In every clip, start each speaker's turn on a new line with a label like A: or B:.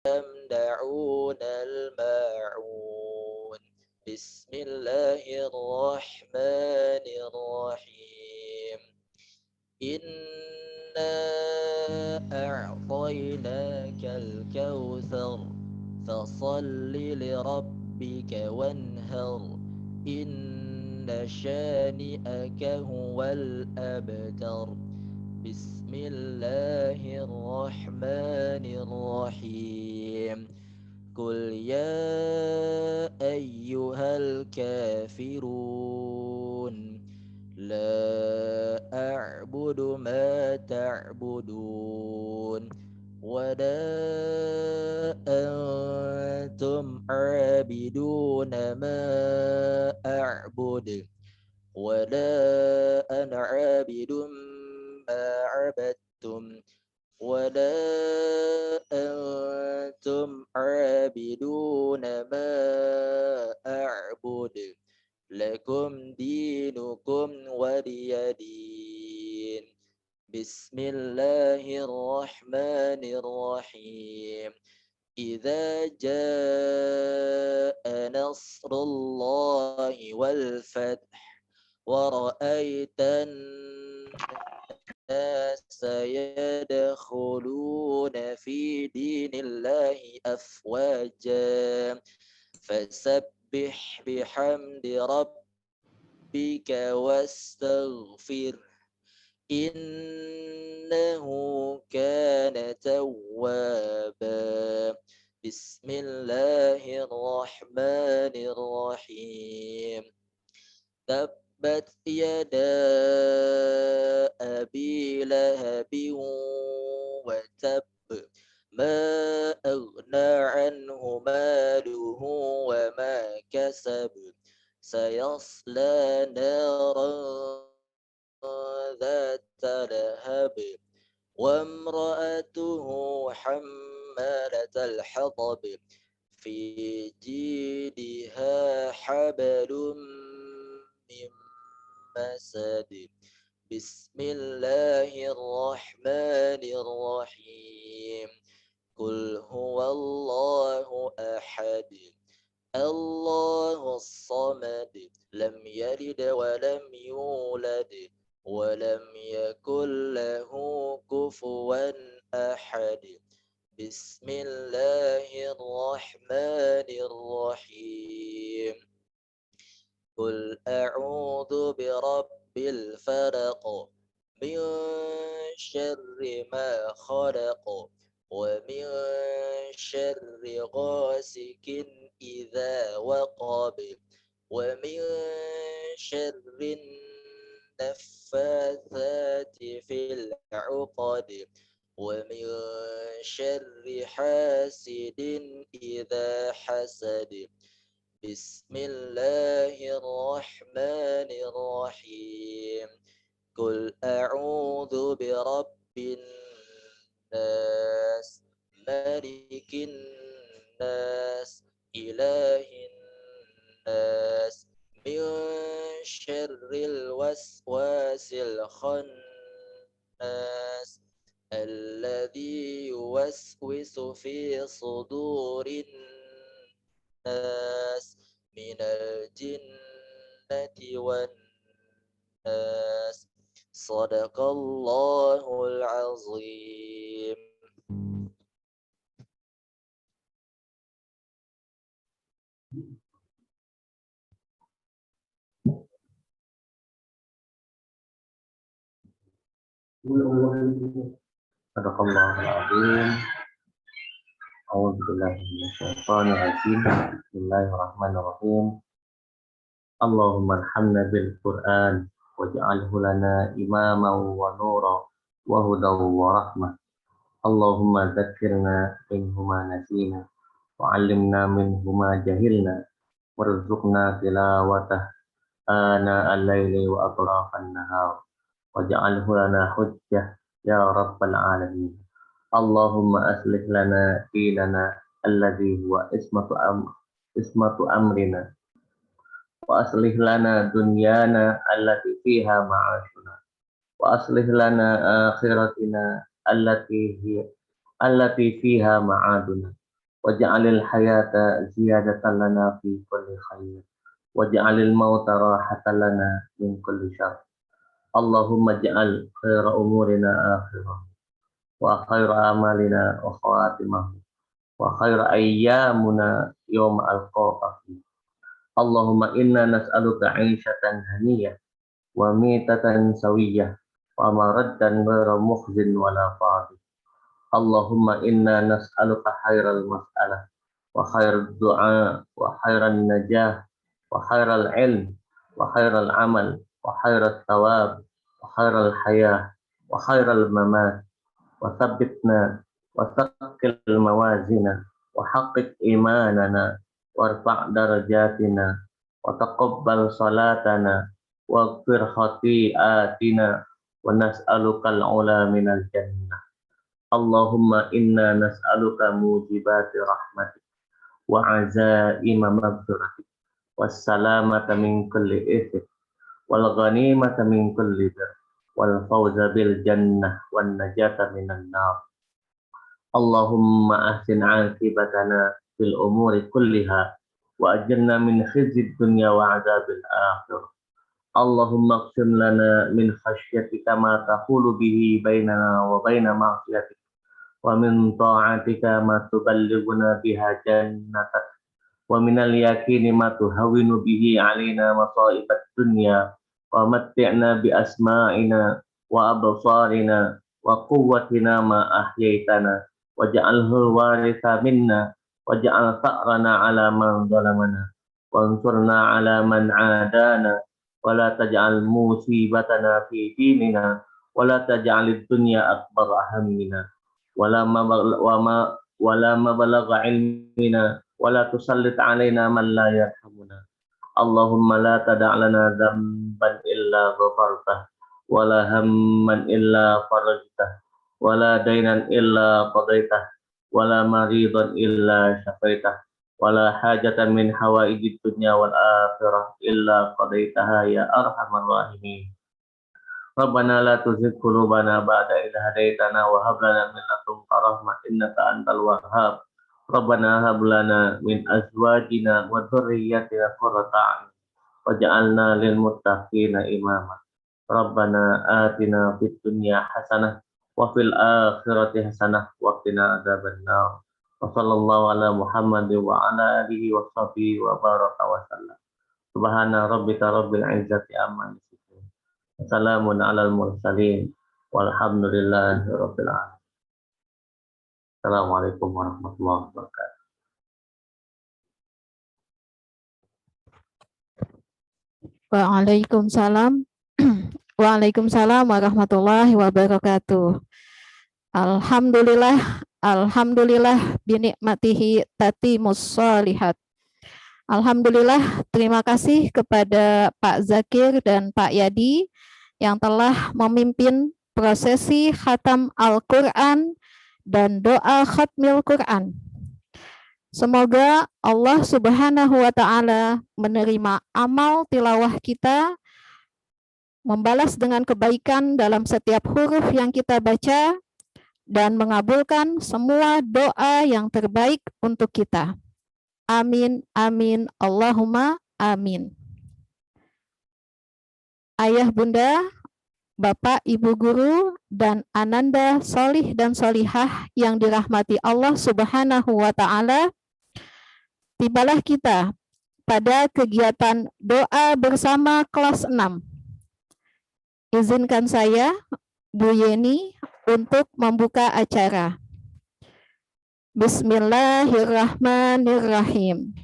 A: يمنعون الماعون بسم الله الرحمن الرحيم إنا أعطيناك الكوثر فصل لربك وانهر إن شانئك هو الأبتر بسم الله الرحمن الرحيم قل يا أيها الكافرون لا أعبد ما تعبدون ولا أنتم عابدون ما أعبد ولا أنا عابد ما عبدتم ولا أنتم عابدون ما أعبد لكم دينكم ولي دين بسم الله الرحمن الرحيم إذا جاء نصر الله والفتح ورأيت الناس يدخلون في دين الله أفواجا فسبح بحمد ربك واستغفر إنه كان توابا بسم الله الرحمن الرحيم تبت يدا أبي لهب وتب ما أغنى عنه ماله وما كسب سيصلى نارا ذات لهب وامرأته حمالة الحطب في جيدها حبل من مسد بسم الله الرحمن الرحيم قل هو الله أحد الله الصمد لم يلد ولم يولد ولم يكن له كفوا أحد بسم الله الرحمن الرحيم قل أعوذ برب الفلق من شر ما خلق ومن شر غاسق إذا وقب ومن شر النفاثات في العقد ومن شر حاسد إذا حسد بسم الله الرحمن الرحيم قل أعوذ برب الناس ملك الناس إله الناس من شر الوسواس الخناس الذي يوسوس في صدور الناس من الجنة والناس صدق الله العظيم.
B: Sadaqallahul azim. A'udzubillahi minasyaitonir rajim. Bismillahirrahmanirrahim. Allahumma arhamna bil Qur'an waj'alhu lana imaman wa nura wa hudaw wa rahmah. Allahumma dzakkirna minhu ma nasina wa 'allimna minhu ma jahilna warzuqna tilawatah ana al-laili wa atrafan nahar waj'alhu lana hujjah ya rabbal alamin. Allahumma aslih lana dinana alladhi huwa ismatu amrina wa aslih lana dunyana allati fiha ma'ashuna wa aslih lana akhiratina allati fiha ma'aduna واجعل الحياة زيادة لنا في كل خير واجعل الموت راحة لنا من كل شر اللهم اجعل خير أمورنا آخرة وخير أعمالنا وخواتمه وخير أيامنا يوم ألقاك فيه اللهم إنا نسألك عيشة هنية وميتة سوية ومردا غير مخزن ولا فاضل اللهم إنا نسألك خير المسألة وخير الدعاء وخير النجاة وخير العلم وخير العمل وخير الثواب وخير الحياة وخير الممات وثبتنا وثقل موازنا وحقق إيماننا وارفع درجاتنا وتقبل صلاتنا واغفر خطيئاتنا ونسألك العلا من الجنة اللهم إنا نسألك موجبات رحمتك وعزائم مغفرتك والسلامة من كل إثم والغنيمة من كل بر والفوز بالجنة والنجاة من النار اللهم أحسن عاقبتنا في الأمور كلها وأجرنا من خزي الدنيا وعذاب الآخرة اللهم اقسم لنا من خشيتك ما تحول به بيننا وبين معصيتك ومن طاعتك ما تبلغنا بها جنتك ومن اليقين ما تهون به علينا مصائب الدنيا ومتعنا بأسماعنا وأبصارنا وقوتنا ما أحييتنا واجعله الوارث منا واجعل ثأرنا على من ظلمنا وانصرنا على من عادانا ولا تجعل مصيبتنا في ديننا ولا تجعل الدنيا أكبر همنا ولا مبلغ علمنا ولا تسلط علينا من لا يرحمنا اللهم لا تدع لنا ذنبا إلا غفرته ولا هما إلا فرجته ولا دينا إلا قضيته ولا مريضا إلا شفيته ولا حاجة من حوائج الدنيا والآخرة إلا قضيتها يا أرحم الراحمين ربنا لا تزغ قلوبنا بعد إذ هديتنا وهب لنا من لدنك رحمة إنك أنت الوهاب ربنا هب لنا من أزواجنا وذرياتنا قرة أعين واجعلنا للمتقين إماما ربنا آتنا في الدنيا حسنة وفي الآخرة حسنة وقنا عذاب النار وصلى الله على محمد وعلى آله وصحبه وبارك وسلم سبحان ربك رب العزة عما يصفون وسلام على المرسلين والحمد لله رب العالمين. Assalamualaikum warahmatullahi wabarakatuh.
C: Waalaikumsalam. Waalaikumsalam warahmatullahi wabarakatuh. Alhamdulillah, alhamdulillah binikmatihi tatimus shalihat. Alhamdulillah, terima kasih kepada Pak Zakir dan Pak Yadi yang telah memimpin prosesi khatam Al-Quran dan doa khatmil Quran. Semoga Allah Subhanahu wa Ta'ala menerima amal tilawah kita, membalas dengan kebaikan dalam setiap huruf yang kita baca, dan mengabulkan semua doa yang terbaik untuk kita. Amin, amin, Allahumma amin. Ayah, bunda, bapak, ibu guru, dan ananda solih dan solihah yang dirahmati Allah Subhanahu wa Ta'ala, tibalah kita pada kegiatan doa bersama kelas 6. Izinkan saya, Bu Yeni, untuk membuka acara. Bismillahirrahmanirrahim.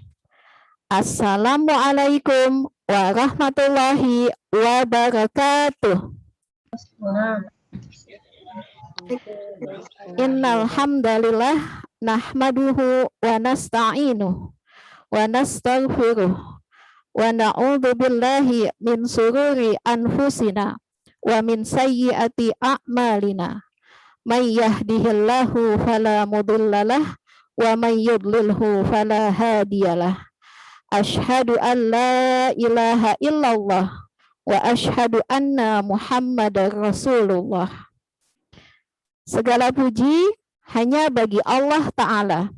C: Assalamualaikum warahmatullahi wabarakatuh. Innal hamdalillah nahmaduhu wa nasta'inuhu wa nastaghfiruh wa na'udzu billahi min sururi anfusina wa min sayyiati a'malina. May yahdihillahu fala mudhillalah wa may yudlilhu fala hadiyalah. Asyhadu an la ilaha illallah wa asyhadu anna Muhammadar Rasulullah. Segala puji hanya bagi Allah Ta'ala.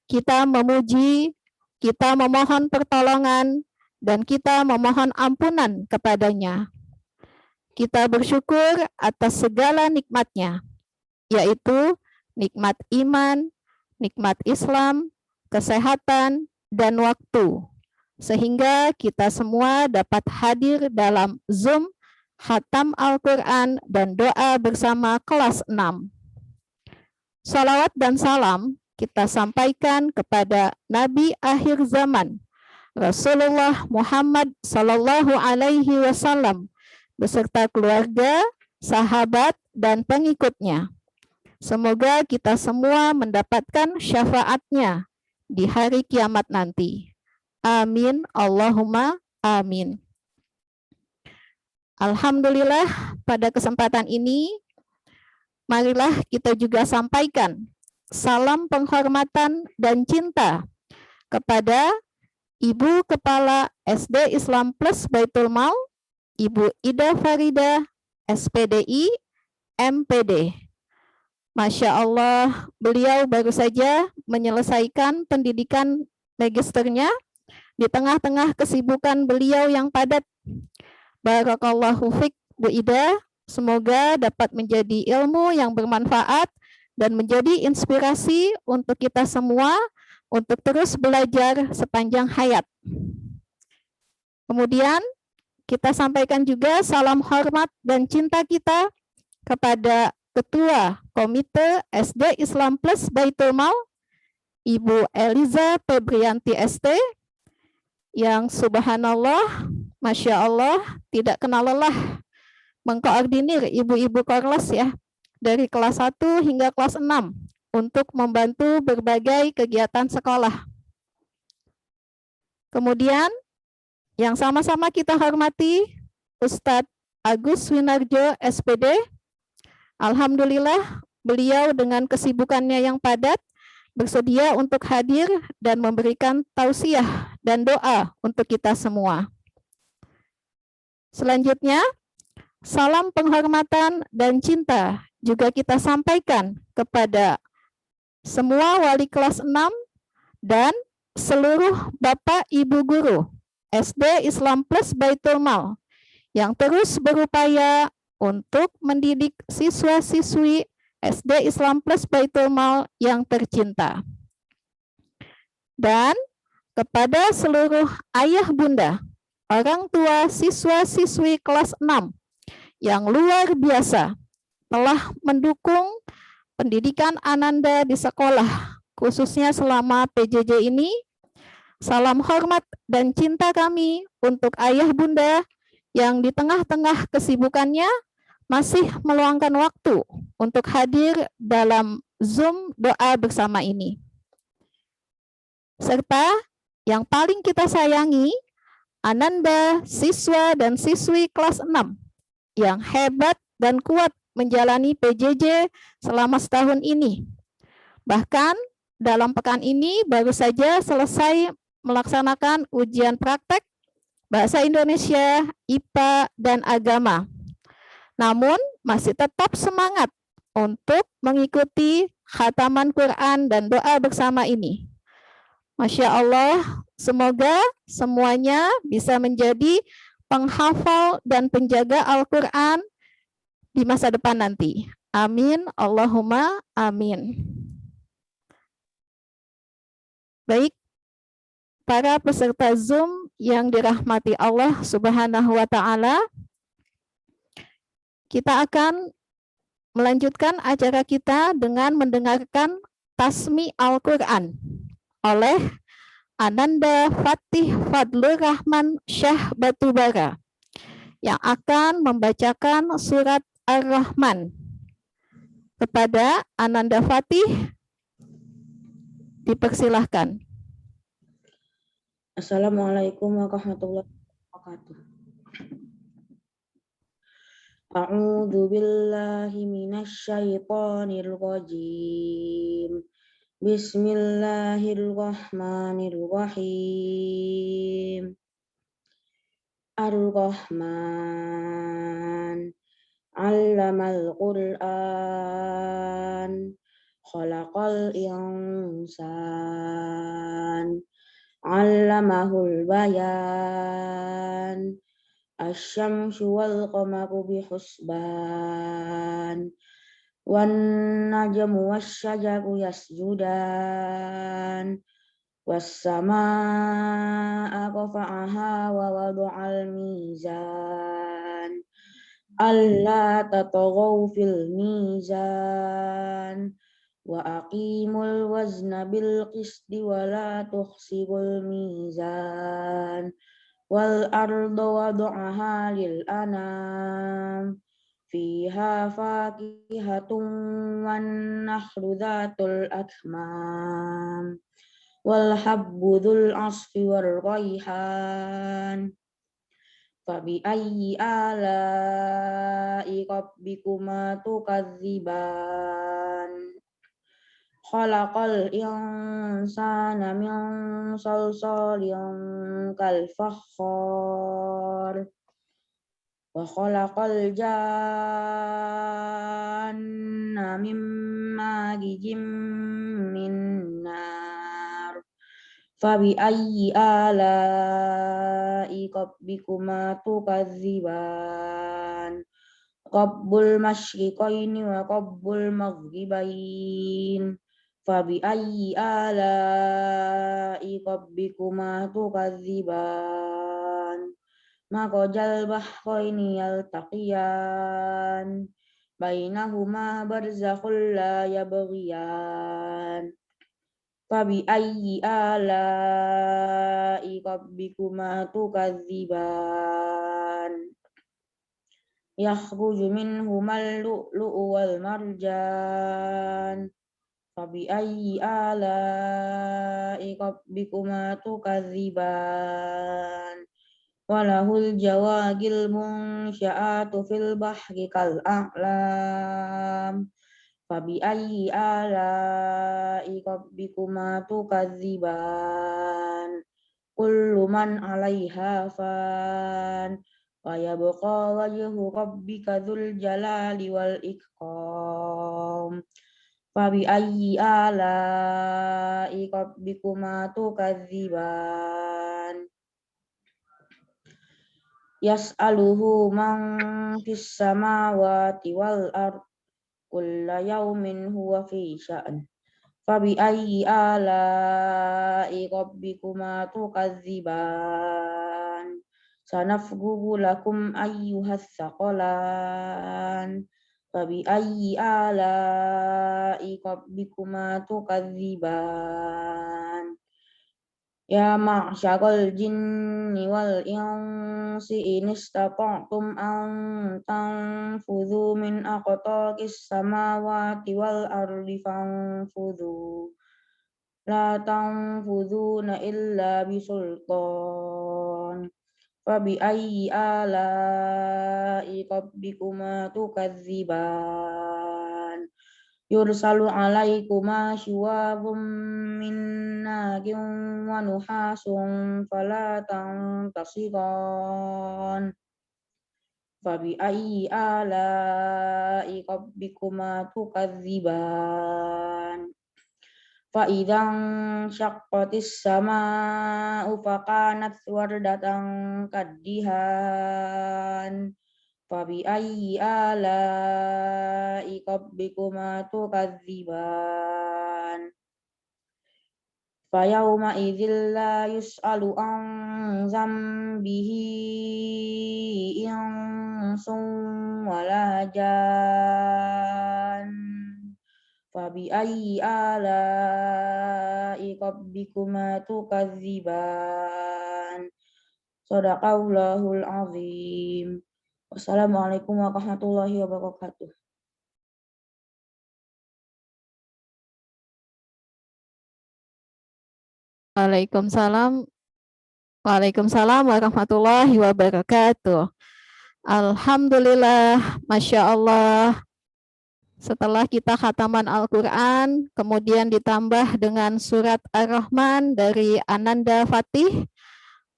C: kita memuji, kita memohon pertolongan, dan kita memohon ampunan kepadanya. Kita bersyukur atas segala nikmat-Nya, yaitu nikmat iman, nikmat Islam, kesehatan, dan waktu, sehingga kita semua dapat hadir dalam Zoom Khatam Al-Quran dan doa bersama kelas 6. Salawat dan salam kita sampaikan kepada Nabi akhir zaman, Rasulullah Muhammad Sallallahu Alaihi Wasallam, beserta keluarga, sahabat, dan pengikutnya. Semoga kita semua mendapatkan syafaatnya di hari kiamat nanti. Amin, Allahumma amin. Alhamdulillah, pada kesempatan ini, marilah kita juga sampaikan salam penghormatan dan cinta kepada Ibu Kepala SD Islam Plus Baitul Mal, Ibu Ida Farida, SPDI, MPD. Masya Allah, beliau baru saja menyelesaikan pendidikan magisternya di tengah-tengah kesibukan beliau yang padat. Barakallahu fiik, Bu Ida. Semoga dapat menjadi ilmu yang bermanfaat dan menjadi inspirasi untuk kita semua untuk terus belajar sepanjang hayat. Kemudian kita sampaikan juga salam hormat dan cinta kita kepada Ketua Komite SD Islam Plus Baitul Mal, Ibu Eliza Febrianti ST, yang subhanallah, Masya Allah, tidak kenal lelah mengkoordinir ibu-ibu Korlas ya, dari kelas 1 hingga kelas 6 untuk membantu berbagai kegiatan sekolah. Kemudian yang sama-sama kita hormati Ustadz Agus Winarjo SPD. Alhamdulillah, beliau dengan kesibukannya yang padat bersedia untuk hadir dan memberikan tausiah dan doa untuk kita semua. Selanjutnya, salam penghormatan dan cinta juga kita sampaikan kepada semua wali kelas 6 dan seluruh Bapak Ibu Guru SD Islam Plus Baitul Mal yang terus berupaya untuk mendidik siswa-siswi SD Islam Plus Baitul Mal yang tercinta. Dan kepada seluruh ayah bunda, orang tua siswa-siswi kelas 6 yang luar biasa telah mendukung pendidikan Ananda di sekolah, khususnya selama PJJ ini. Salam hormat dan cinta kami untuk ayah bunda yang di tengah-tengah kesibukannya masih meluangkan waktu untuk hadir dalam Zoom doa bersama ini. Serta yang paling kita sayangi, Ananda, siswa dan siswi kelas 6 yang hebat dan kuat menjalani PJJ selama setahun ini. Bahkan dalam pekan ini baru saja selesai melaksanakan ujian praktek Bahasa Indonesia, IPA, dan Agama. Namun masih tetap semangat untuk mengikuti khataman Quran dan doa bersama ini. Masya Allah, semoga semuanya bisa menjadi penghafal dan penjaga Al-Quran di masa depan nanti. Amin, Allahumma amin. Baik, para peserta Zoom yang dirahmati Allah Subhanahu wa Ta'ala, kita akan melanjutkan acara kita dengan mendengarkan Tasmi Al-Quran oleh Ananda Fatih Fadlur Rahman Syah Batubara yang akan membacakan surat Ar-Rahman. Kepada Ananda Fatih, dipersilahkan.
D: Assalamualaikum warahmatullahi wabarakatuh. A'udzu billahi minasyaitonir rajim. Bismillahirrahmanirrahim. Ar-Rahman 'allamal Qur'an, Khalaqal insan, 'allamahul bayan, asy-syamsu wal qamaru bihusban, wan najmu wasyajaru yasjudan, was-samaa'a rafa'aha wa wada'al mizan, alla tatghaw fil mizan, wa aqimul wazna bil qisti wa la tukhsirul mizan, wal arda wada'aha lil anam, fiha fakihatun wan nakhlu dhatul akmam, wal habbu dzul asfi war raihan, fabi ayyi ala'i rabbikuma tukadziban. Khalaqal insana min salsalin kal fakhar, wa khalaqal janna min marijim min nar, fabi ayyi ala'i rabbikuma tukadziban. Rabbul masyriqaini wa rabbul maghribain, fabi ayyi ala'i rabbikuma tukadziban. Marajal bahraini yaltaqiyan, bainahuma barzakhun la yabghiyan, fabi ayyi ala'i rabbikuma tukadziban. Yakhruju minhumal lu'lu'u wal marjan, fabi ayyi ala'i rabbikuma tukadziban. Walahul jawagil munsya'atu fil bahri kal a'lam, fabi ayyi ala'i rabbikuma tukadziban. Kullu man 'alaiha fan, wa yabqa wajhu rabbika dzul jalali wal ikram, fabi ayyi ala'i rabbikuma tukadziban. Yas'aluhu man fis samawati wal ard, kulla yawmin huwa fi sya'n, fabi ayyi ala'i rabbikuma tukadziban. Sanafghuru lakum ayyuhas tsaqalan, fabi ayyi ala'i rabbikuma tukadziban. Ya ma'syaral jinni wal insi in istata'tum an tanfudhu min aqtaris samawati wal ardi fanfudhu, la tanfudhuna illa bisultan, fabi ayyi ala'i rabbikuma tukadziban. Yursalu alaikuma syuwabum min narin wa nuhasun fala tantasiran, fabi ayyi ala'i rabbikuma tukadziban. Fa idzan syaqqatis samaa'u fakanat wardatan kaddihan, fabi ayyi ala'i rabbikuma tukadziban. Fa yawma idzil la yus'alu an dzambihi insun wala jan, fabi ayyi ala'i rabbikuma tukadziban. Shadaqallahul azim. Wassalamualaikum warahmatullahi wabarakatuh.
C: Waalaikumsalam. Waalaikumsalam warahmatullahi wabarakatuh. Alhamdulillah, Masya Allah. Setelah kita khataman Al-Quran, kemudian ditambah dengan surat Ar-Rahman dari Ananda Fatih,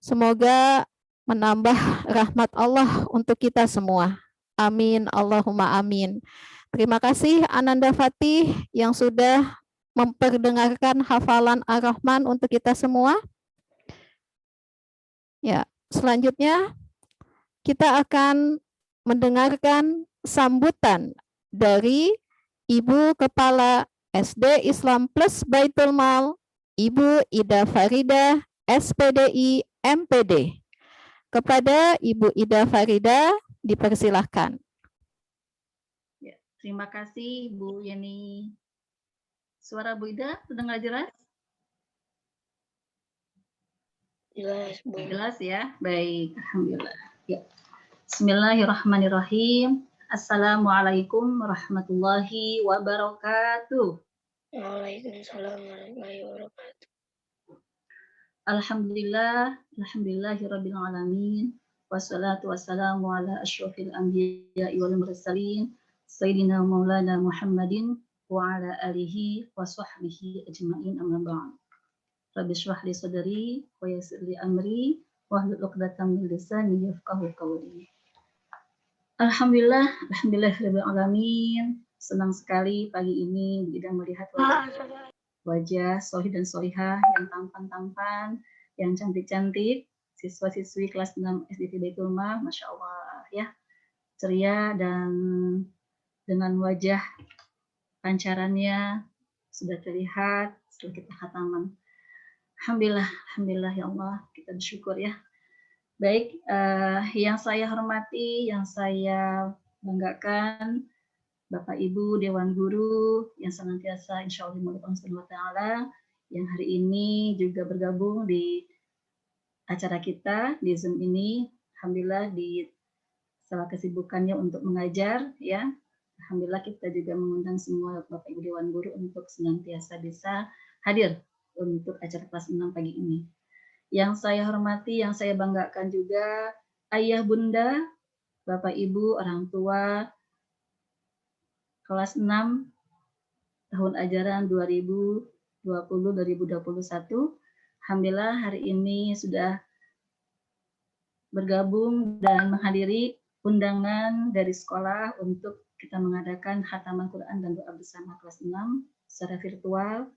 C: semoga menambah rahmat Allah untuk kita semua. Amin, Allahumma amin. Terima kasih Ananda Fatih yang sudah memperdengarkan hafalan Ar-Rahman untuk kita semua. Ya, selanjutnya kita akan mendengarkan sambutan dari Ibu Kepala SD Islam Plus Baitul Mal, Ibu Ida Farida, SPDI MPD. Kepada Ibu Ida Farida, dipersilahkan.
E: Ya, terima kasih Bu Yeni. Suara Bu Ida terdengar jelas?
F: Jelas, Bu.
E: Jelas ya? Baik, alhamdulillah. Ya. Bismillahirrahmanirrahim. Assalamualaikum warahmatullahi wabarakatuh.
F: Waalaikumsalam warahmatullahi wabarakatuh.
E: Alhamdulillahirabbil alamin. Wassalatu wassalamu ala asyrofil anbiya'i wal mursalin sayyidina maulana Muhammadin wa ala alihi wa sahbihi ajma'in, amma ba'd. Rabbi shrah li sadri wa yassir li amri wahlul 'uqdatam min lisani yafqahu qawli. Alhamdulillahirabbil alamin. Senang sekali pagi ini kita melihat wajah solih dan solihah yang tampan-tampan, yang cantik-cantik, siswa-siswi kelas 6 SD Baitul Mal, Masya Allah ya, ceria dan dengan wajah pancarannya sudah terlihat setelah kita khataman. Alhamdulillah ya Allah, kita bersyukur ya. Baik, yang saya hormati, yang saya banggakan, Bapak Ibu Dewan Guru yang senantiasa insya Allah dimudahkan Allah Ta'ala, yang hari ini juga bergabung di acara kita di Zoom ini. Alhamdulillah di salah kesibukannya untuk mengajar ya. Alhamdulillah kita juga mengundang semua Bapak Ibu Dewan Guru untuk senantiasa bisa hadir untuk acara kelas 6 pagi ini. Yang saya hormati, yang saya banggakan juga ayah bunda, Bapak Ibu, orang tua kelas 6 tahun ajaran 2020-2021. Alhamdulillah hari ini sudah bergabung dan menghadiri undangan dari sekolah untuk kita mengadakan khataman Quran dan doa bersama kelas 6 secara virtual.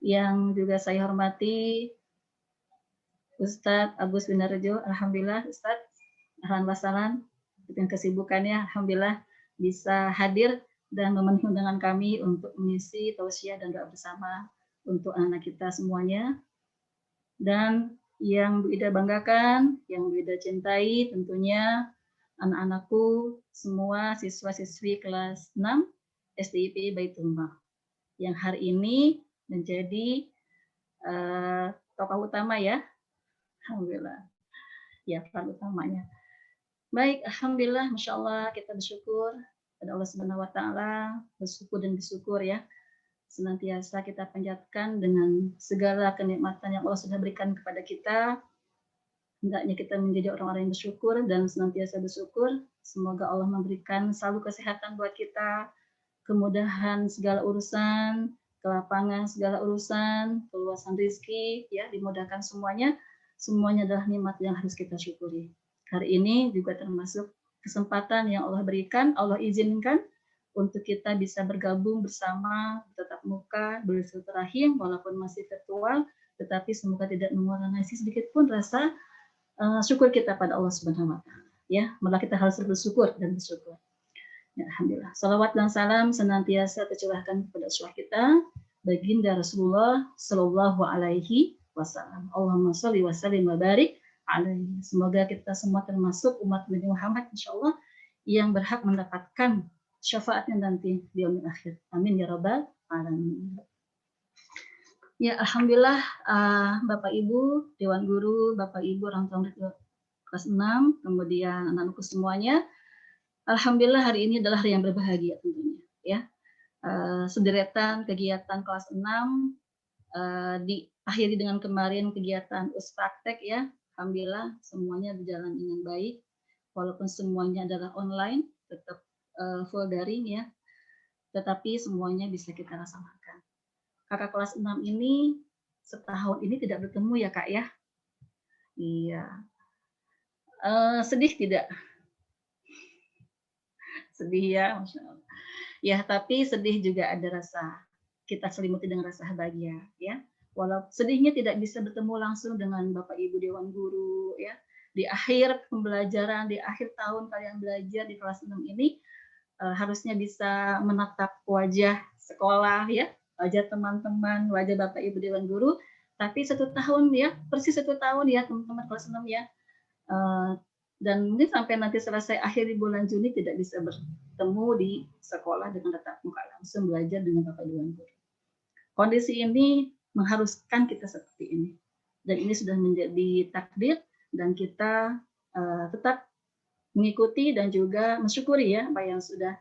E: Yang juga saya hormati Ustadz Agus Winarjo. Alhamdulillah Ustadz, ahlan wasalan dengan kesibukannya, alhamdulillah bisa hadir dan memenuhi undangan kami untuk mengisi tausiah dan doa bersama untuk anak kita semuanya. Dan yang Bu Ida banggakan, yang Bu Ida cintai tentunya anak-anakku semua siswa-siswi kelas 6 SDIP Baitul Mal yang hari ini menjadi tokoh utama ya. Alhamdulillah. Ya, peran utamanya. Baik, alhamdulillah, masya Allah kita bersyukur pada Allah Subhanahu Wa Taala, bersyukur dan bersyukur ya, senantiasa kita panjatkan dengan segala kenikmatan yang Allah sudah berikan kepada kita. Hendaknya kita menjadi orang-orang yang bersyukur dan senantiasa bersyukur. Semoga Allah memberikan selalu kesehatan buat kita, kemudahan segala urusan, kelapangan segala urusan, keluasan rezeki, ya dimudahkan semuanya. Semuanya adalah nikmat yang harus kita syukuri. Hari ini juga termasuk kesempatan yang Allah berikan, Allah izinkan untuk kita bisa bergabung bersama, tetap muka, bersilaturahim, walaupun masih virtual, tetapi semoga tidak mengurangi sedikit pun rasa syukur kita pada Allah Subhanahu Wa Taala. Ya, malah kita harus bersyukur dan bersyukur. Ya, alhamdulillah. Salawat dan salam senantiasa tercurahkan kepada Rasul kita, baginda Rasulullah Shallallahu Alaihi Wasallam. Allahumma sholli wa sallim wa barik alaihi. Semoga kita semua termasuk umat Nabi Muhammad insyaallah yang berhak mendapatkan syafaatnya nanti di yaumil akhir. Amin ya rabbal alamin. Ya, alhamdulillah Bapak Ibu Dewan Guru, Bapak Ibu orang tua murid kelas 6, kemudian anak-anakku semuanya. Alhamdulillah hari ini adalah hari yang berbahagia tentunya ya. Sederetan kegiatan kelas 6 diakhiri dengan kemarin kegiatan praktek ya. Alhamdulillah semuanya berjalan dengan baik, walaupun semuanya adalah online, tetap full daring ya, tetapi semuanya bisa kita laksanakan. Kakak kelas 6 ini setahun ini tidak bertemu ya Kak ya? Iya. Sedih tidak? Sedih ya, Masya Allah. Ya, tapi sedih juga ada rasa, kita selimuti dengan rasa bahagia ya. Walau sedihnya tidak bisa bertemu langsung dengan Bapak Ibu Dewan Guru ya. Di akhir pembelajaran, di akhir tahun kalian belajar di kelas 6 ini harusnya bisa menatap wajah sekolah ya, wajah teman-teman, wajah Bapak Ibu Dewan Guru. Tapi 1 tahun ya, persis 1 tahun ya teman-teman kelas 6 ya. Dan mungkin sampai nanti selesai akhir di bulan Juni tidak bisa bertemu di sekolah dengan tatap muka langsung belajar dengan Bapak Dewan Guru. Kondisi ini mengharuskan kita seperti ini. Dan ini sudah menjadi takdir dan kita tetap mengikuti dan juga mensyukuri ya apa yang sudah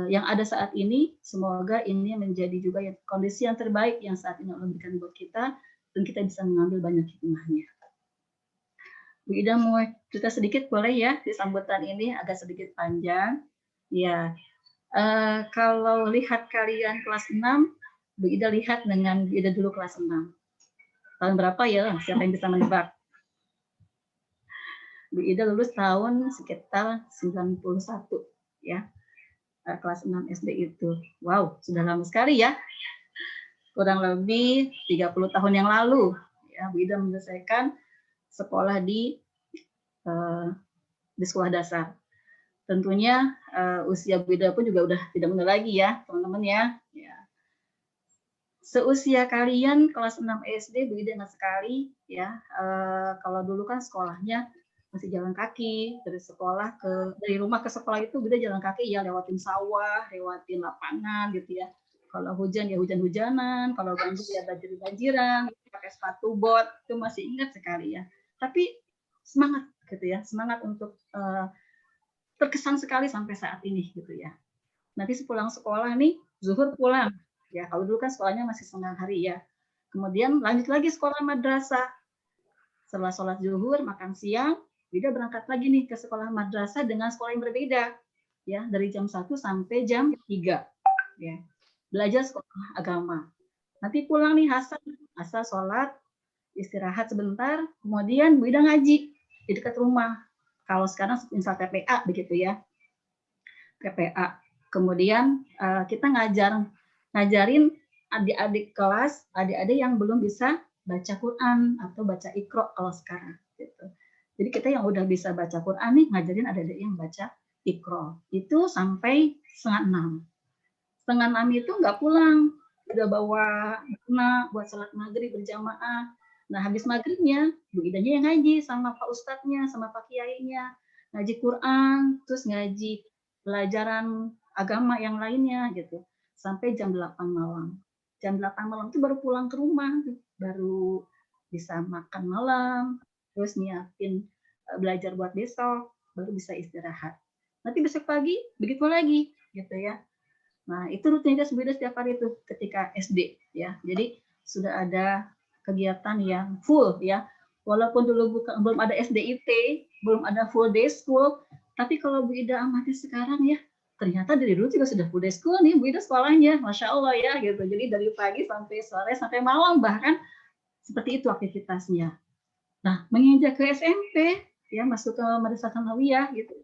E: yang ada saat ini. Semoga ini menjadi juga kondisi yang terbaik yang saat ini Allah berikan buat kita dan kita bisa mengambil banyak hikmahnya. Bu Ida mau cerita sedikit boleh ya di sambutan ini agak sedikit panjang. Ya, kalau lihat kalian kelas 6, Bu Ida lihat dengan Bu Ida dulu kelas 6. Tahun berapa ya? Siapa yang bisa menebak? Bu Ida lulus tahun sekitar 91 ya. Kelas 6 SD itu. Wow, sudah lama sekali ya. Kurang lebih 30 tahun yang lalu ya Bu Ida menyelesaikan sekolah di sekolah dasar. Tentunya usia Bu Ida pun juga udah tidak muda lagi ya, teman-teman ya. Seusia kalian kelas 6 SD, Bu Ida ingat sekali ya. Kalau dulu kan sekolahnya masih jalan kaki dari rumah ke sekolah itu Bu Ida jalan kaki ya, lewatin sawah, lewatin lapangan gitu ya. Kalau hujan ya hujan-hujanan, kalau banjir ya banjir-banjiran, pakai sepatu bot, itu masih ingat sekali ya. Tapi semangat gitu ya, semangat untuk terkesan sekali sampai saat ini gitu ya. Nanti sepulang sekolah nih, zuhur pulang. Ya, kalau dulu kan sekolahnya masih setengah hari ya. Kemudian lanjut lagi sekolah madrasah. Setelah sholat zuhur, makan siang, Bida berangkat lagi nih ke sekolah madrasah dengan sekolah yang berbeda. Ya, dari jam 1 sampai jam 3. Ya. Belajar sekolah agama. Nanti pulang nih asal sholat, istirahat sebentar, kemudian Bida ngaji di dekat rumah. Kalau sekarang misal TPA begitu ya. TPA. Kemudian kita ngajarin adik-adik kelas, adik-adik yang belum bisa baca Quran atau baca Iqra kalau sekarang gitu. Jadi kita yang udah bisa baca Quran nih ngajarin adik-adik yang baca Iqra. Itu sampai 5:30. 5:30 itu nggak pulang, udah bawa anak buat sholat maghrib berjamaah. Nah habis maghribnya Bu Idanya yang ngaji sama Pak Ustadznya, sama Pak Kiainya, ngaji Quran, terus ngaji pelajaran agama yang lainnya gitu. Sampai jam 8 malam. Jam 8 malam itu baru pulang ke rumah, baru bisa makan malam, terus nyiapin belajar buat besok, baru bisa istirahat. Nanti besok pagi begitu lagi, gitu ya. Nah itu rutinitas beda setiap hari itu ketika SD ya. Jadi sudah ada kegiatan yang full ya. Walaupun dulu belum ada SDIT, belum ada full day school, tapi kalau Bu Ida amati sekarang ya, ternyata dari dulu juga sudah full day school nih Bu Ida sekolahnya, Masya Allah ya gitu. Jadi dari pagi sampai sore sampai malam bahkan seperti itu aktivitasnya. Nah menginjak ke SMP ya masuk ke Madrasah Tsanawiyah gitu,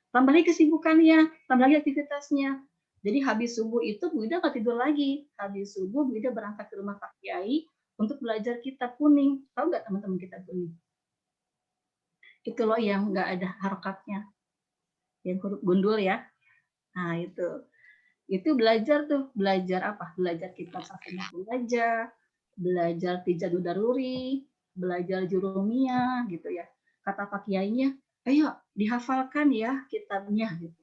E: tambah lagi kesibukannya, tambah lagi aktivitasnya. Jadi habis subuh itu Bu Ida nggak tidur lagi. Habis subuh Bu Ida berangkat ke rumah Pak Kiai untuk belajar kitab kuning. Tahu nggak teman-teman kitab kuning? Itu loh yang nggak ada harokatnya, yang huruf gundul ya. Nah itu belajar tuh, belajar apa? Belajar kitab Safinah Raja, belajar Tijanud Daruri, belajar Jurumiyah gitu ya. Kata Pak Kiainya, ayo dihafalkan ya kitabnya gitu.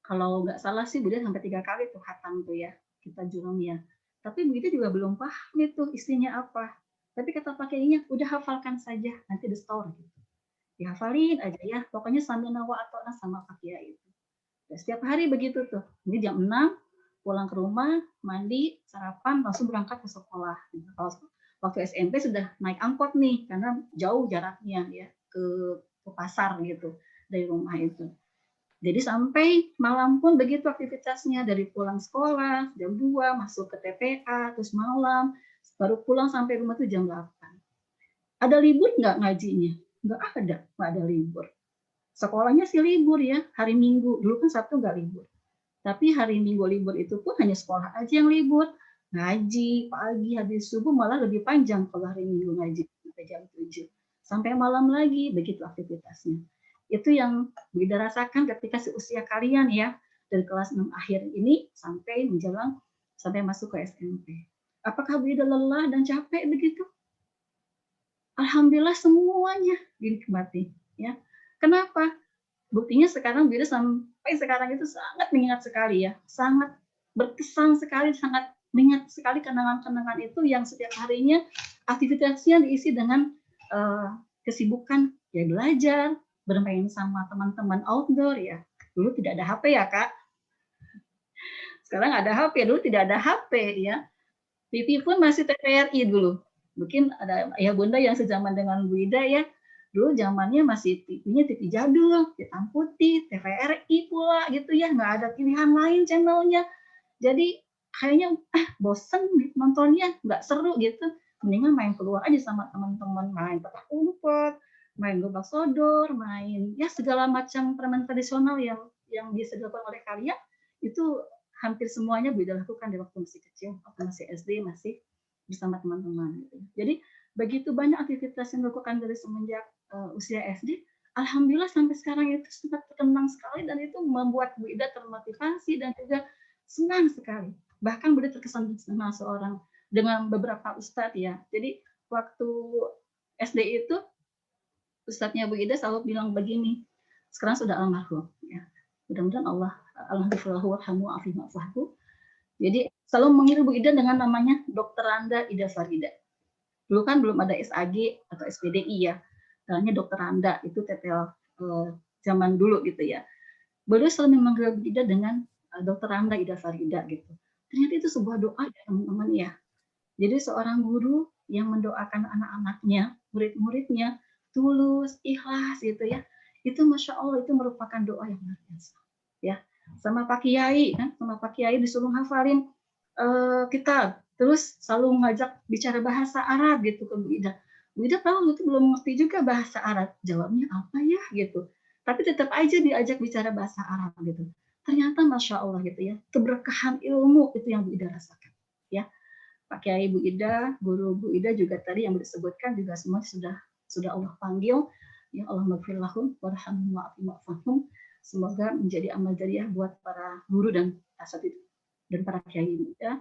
E: Kalau nggak salah sih Bu Ida sampai 3 kali tuh khatam tuh ya kitab Jurumiyah. Tapi Bu Ida juga belum paham itu isinya apa. Tapi kata Pak Kiainya, udah hafalkan saja, nanti di store gitu. Dihafalin aja ya, pokoknya sambil nawa atau sama Pak Kiai itu. Ya, setiap hari begitu tuh. Ini jam 6 pulang ke rumah, mandi, sarapan, langsung berangkat ke sekolah. Kalau waktu SMP sudah naik angkot nih, karena jauh jaraknya ya ke pasar gitu dari rumah itu. Jadi sampai malam pun begitu aktivitasnya, dari pulang sekolah jam 2 masuk ke TPA, terus malam baru pulang sampai rumah tuh jam 8. Ada libur nggak ngajinya? Nggak ada libur. Sekolahnya sih libur ya, hari Minggu. Dulu kan Sabtu nggak libur. Tapi hari Minggu libur itu pun hanya sekolah aja yang libur. Ngaji pagi, habis subuh malah lebih panjang kalau hari Minggu ngaji sampai jam 7. Sampai malam lagi, begitu aktivitasnya. Itu yang Bu Ida rasakan ketika seusia kalian ya, dari kelas 6 akhir ini sampai menjelang sampai masuk ke SMP. Apakah Bu Ida lelah dan capek begitu? Alhamdulillah semuanya dinikmati ya. Kenapa? Buktinya sekarang Bu Ida sampai sekarang itu sangat mengingat sekali ya, sangat berkesan sekali, sangat mengingat sekali kenangan-kenangan itu yang setiap harinya aktivitasnya diisi dengan kesibukan ya belajar, bermain sama teman-teman outdoor ya. Dulu tidak ada HP ya Kak. Sekarang ada HP, dulu tidak ada HP ya. TV pun masih TVRI dulu. Mungkin ada ayah bunda yang sejaman dengan Bu Ida ya. Dulu zamannya masih TV-nya TV jadul, hitam putih, TVRI pula gitu ya, nggak ada pilihan lain channelnya. Jadi kayaknya bosen nontonnya, nggak seru gitu. Mendingan main keluar aja sama teman-teman, main petak umpet, main gobak sodor, main ya segala macam permainan tradisional yang disediakan oleh kalian itu hampir semuanya Bu Ida lakukan di waktu masih kecil, waktu masih SD, masih bersama teman-teman. Gitu. Jadi begitu banyak aktivitas yang dilakukan dari semenjak usia SD, alhamdulillah sampai sekarang itu sempat terkenang sekali dan itu membuat Bu Ida termotivasi dan juga senang sekali. Bahkan Bu Ida terkesan sama seorang dengan beberapa ustadz ya. Jadi waktu SD itu ustadznya Bu Ida selalu bilang begini, sekarang sudah almarhum ya. Mudah-mudahan Allah warhamu afihma'fahku. Jadi selalu memanggil Bu Ida dengan namanya Dr. Randa Ida Farida. Dulu kan belum ada SAG atau SPDI ya. Namanya Dr. Randa, itu tetel zaman dulu gitu ya. Beliau selalu memanggil Bu Ida dengan Dr. Randa Ida Farida gitu. Ternyata itu sebuah doa ya teman-teman ya. Jadi seorang guru yang mendoakan anak-anaknya, murid-muridnya, tulus, ikhlas gitu ya. Itu Masya Allah itu merupakan doa yang luar biasa. Ya, sama Pak Kiai kan, sama Pak Kiai disuruh hafalin kitab, terus selalu ngajak bicara bahasa Arab gitu ke Bu Ida. Bu Ida tahu itu belum ngerti juga bahasa Arab, jawabnya apa ya gitu. Tapi tetap aja diajak bicara bahasa Arab gitu. Ternyata Masya Allah gitu ya, keberkahan ilmu itu yang Bu Ida rasakan. Ya, Pak Kiai Bu Ida, guru Bu Ida juga tadi yang disebutkan juga semua sudah Allah panggil. Ya Allah maghfir lahum warhamhum wa'afihim. Semoga menjadi amal jariah buat para guru dan asatidz dan para kiai muda.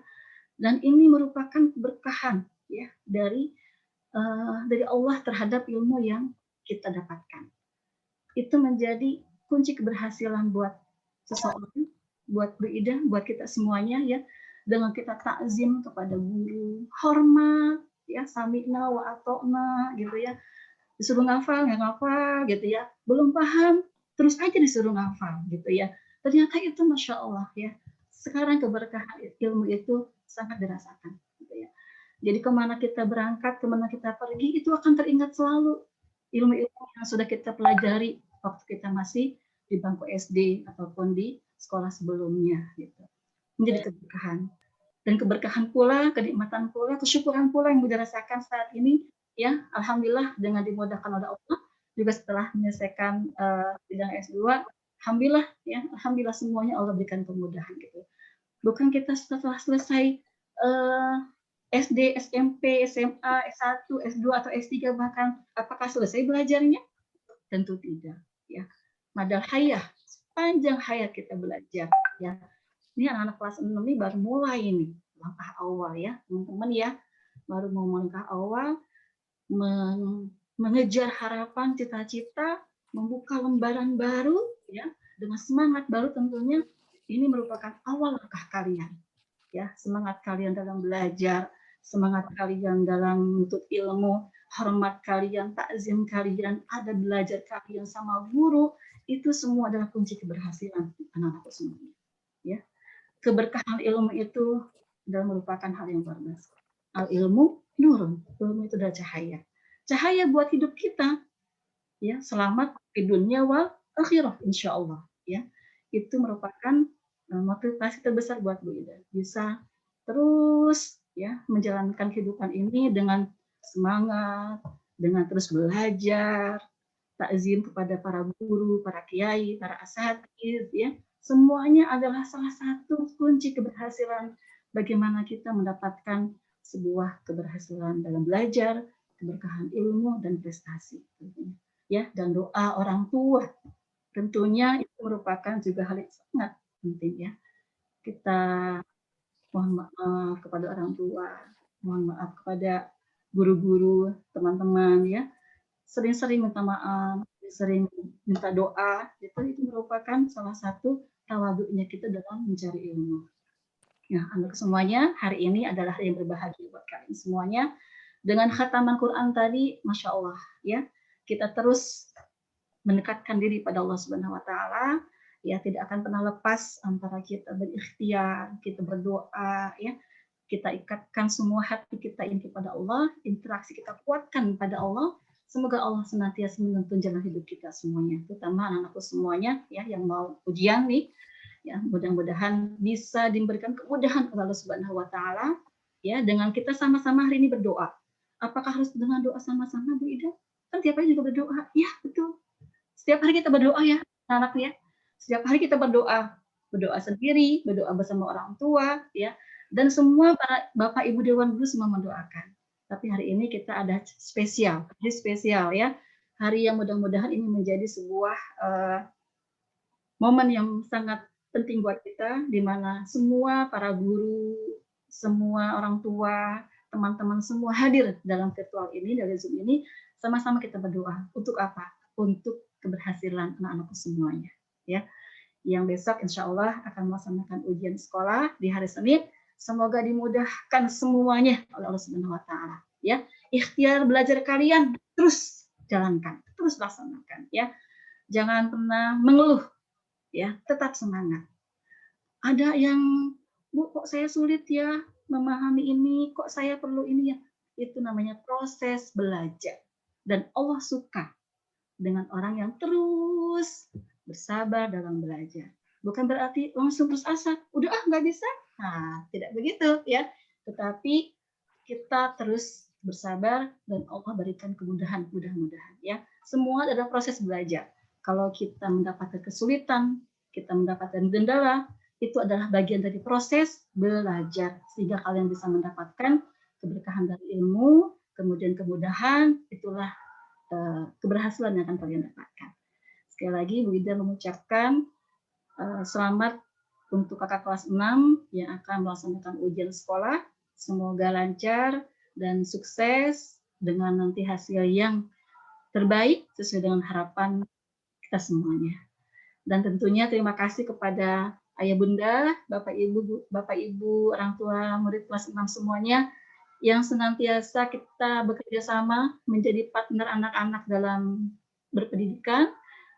E: Dan ini merupakan keberkahan ya dari Allah terhadap ilmu yang kita dapatkan. Itu menjadi kunci keberhasilan buat seseorang, buat Bu Ida, buat kita semuanya ya. Dengan kita takzim kepada guru, hormat ya, sami'na wa ata'na gitu ya. Disuruh ngafal, nggak ngafal gitu ya. Belum paham, terus aja disuruh ngafal gitu ya. Ternyata itu Masya Allah ya. Sekarang keberkahan ilmu itu sangat dirasakan gitu ya. Jadi kemana kita berangkat, kemana kita pergi, itu akan teringat selalu ilmu-ilmu yang sudah kita pelajari waktu kita masih di bangku SD ataupun di sekolah sebelumnya gitu. Menjadi keberkahan. Dan keberkahan pula, kenikmatan pula, kesyukuran pula yang Bunda rasakan saat ini ya, alhamdulillah dengan dimudahkan oleh Allah juga setelah menyelesaikan bidang S2, alhamdulillah ya, alhamdulillah semuanya Allah berikan kemudahan gitu. Bukan kita setelah selesai SD, SMP, SMA, S1, S2 atau S3 bahkan apakah selesai belajarnya? Tentu tidak ya. Madal hayah, sepanjang hayat kita belajar ya. Ini anak-anak kelas 6 ini baru mulai nih langkah awal ya, teman-teman ya. Baru mau langkah awal mengejar harapan, cita-cita, membuka lembaran baru ya, dengan semangat baru tentunya. Ini merupakan awal langkah kalian ya, semangat kalian dalam belajar, semangat kalian dalam menuntut ilmu, hormat kalian, takzim kalian, ada belajar kalian sama guru, itu semua adalah kunci keberhasilan anak-anak semuanya ya. Keberkahan ilmu itu adalah merupakan hal yang luar biasa. Al ilmu nurun, ilmu itu adalah cahaya. Cahaya buat hidup kita ya, selamat di dunia wal akhirah insyaallah ya. Itu merupakan motivasi terbesar buat Bu Ida, bisa terus ya menjalankan kehidupan ini dengan semangat, dengan terus belajar, takzim kepada para guru, para kiai, para asatidz, ya. Semuanya adalah salah satu kunci keberhasilan bagaimana kita mendapatkan sebuah keberhasilan dalam belajar, keberkahan ilmu dan prestasi, ya. Dan doa orang tua tentunya itu merupakan juga hal yang sangat penting, ya. Kita mohon maaf kepada orang tua, mohon maaf kepada guru-guru, teman-teman, ya. Sering-sering minta maaf, sering minta doa, itu merupakan salah satu tawaduknya kita dalam mencari ilmu. Ya, anak semuanya, hari ini adalah hari yang berbahagia buat kalian semuanya. Dengan khataman Quran tadi, Masya Allah, ya, kita terus mendekatkan diri pada Allah Subhanahu Wa Taala, ya, tidak akan pernah lepas antara kita berikhtiar, kita berdoa, ya, kita ikatkan semua hati kita ini kepada Allah, interaksi kita kuatkan pada Allah. Semoga Allah senantiasa menuntun jalan hidup kita semuanya, terutama anak-anakku semuanya, ya, yang mau ujian nih, ya, mudah-mudahan bisa diberikan kemudahan oleh Allah Subhanahu Wa Taala, ya, dengan kita sama-sama hari ini berdoa. Apakah harus dengan doa sama-sama, Bu Ida? Kan tiap hari juga berdoa, ya, betul. Setiap hari kita berdoa, ya, anak, ya. Setiap hari kita berdoa sendiri, berdoa bersama orang tua, ya, dan semua para Bapak Ibu Dewan Guru semua mendoakan. Tapi hari ini kita ada spesial, ya, hari yang mudah-mudahan ini menjadi sebuah momen yang sangat penting buat kita, di mana semua para guru, semua orang tua, teman-teman semua hadir dalam virtual ini, dari Zoom ini, sama-sama kita berdoa. Untuk apa? Untuk keberhasilan anak-anakku semuanya, ya. Yang besok insya Allah akan melaksanakan ujian sekolah di hari Senin. Semoga dimudahkan semuanya oleh Allah Subhanahu Wa Taala, ya. Ikhtiar belajar kalian terus jalankan, terus laksanakan, ya. Jangan pernah mengeluh, ya. Tetap semangat. Ada yang, Bu, kok saya sulit ya memahami ini, kok saya perlu ini, ya. Itu namanya proses belajar, dan Allah suka dengan orang yang terus bersabar dalam belajar. Bukan berarti langsung terus asa, udah nggak bisa. Nah, tidak begitu, ya. Tetapi kita terus bersabar dan Allah berikan kemudahan, mudah-mudahan, ya. Semua adalah proses belajar. Kalau kita mendapatkan kesulitan, kita mendapatkan kendala, itu adalah bagian dari proses belajar, sehingga kalian bisa mendapatkan keberkahan dari ilmu, kemudian kemudahan, itulah keberhasilan yang akan kalian dapatkan. Sekali lagi, Bu Ida mengucapkan selamat untuk kakak kelas 6 yang akan melaksanakan ujian sekolah. Semoga lancar dan sukses dengan nanti hasil yang terbaik sesuai dengan harapan kita semuanya. Dan tentunya terima kasih kepada Ayah Bunda, Bapak Ibu, orang tua murid kelas 6 semuanya yang senantiasa kita bekerja sama menjadi partner anak-anak dalam berpendidikan,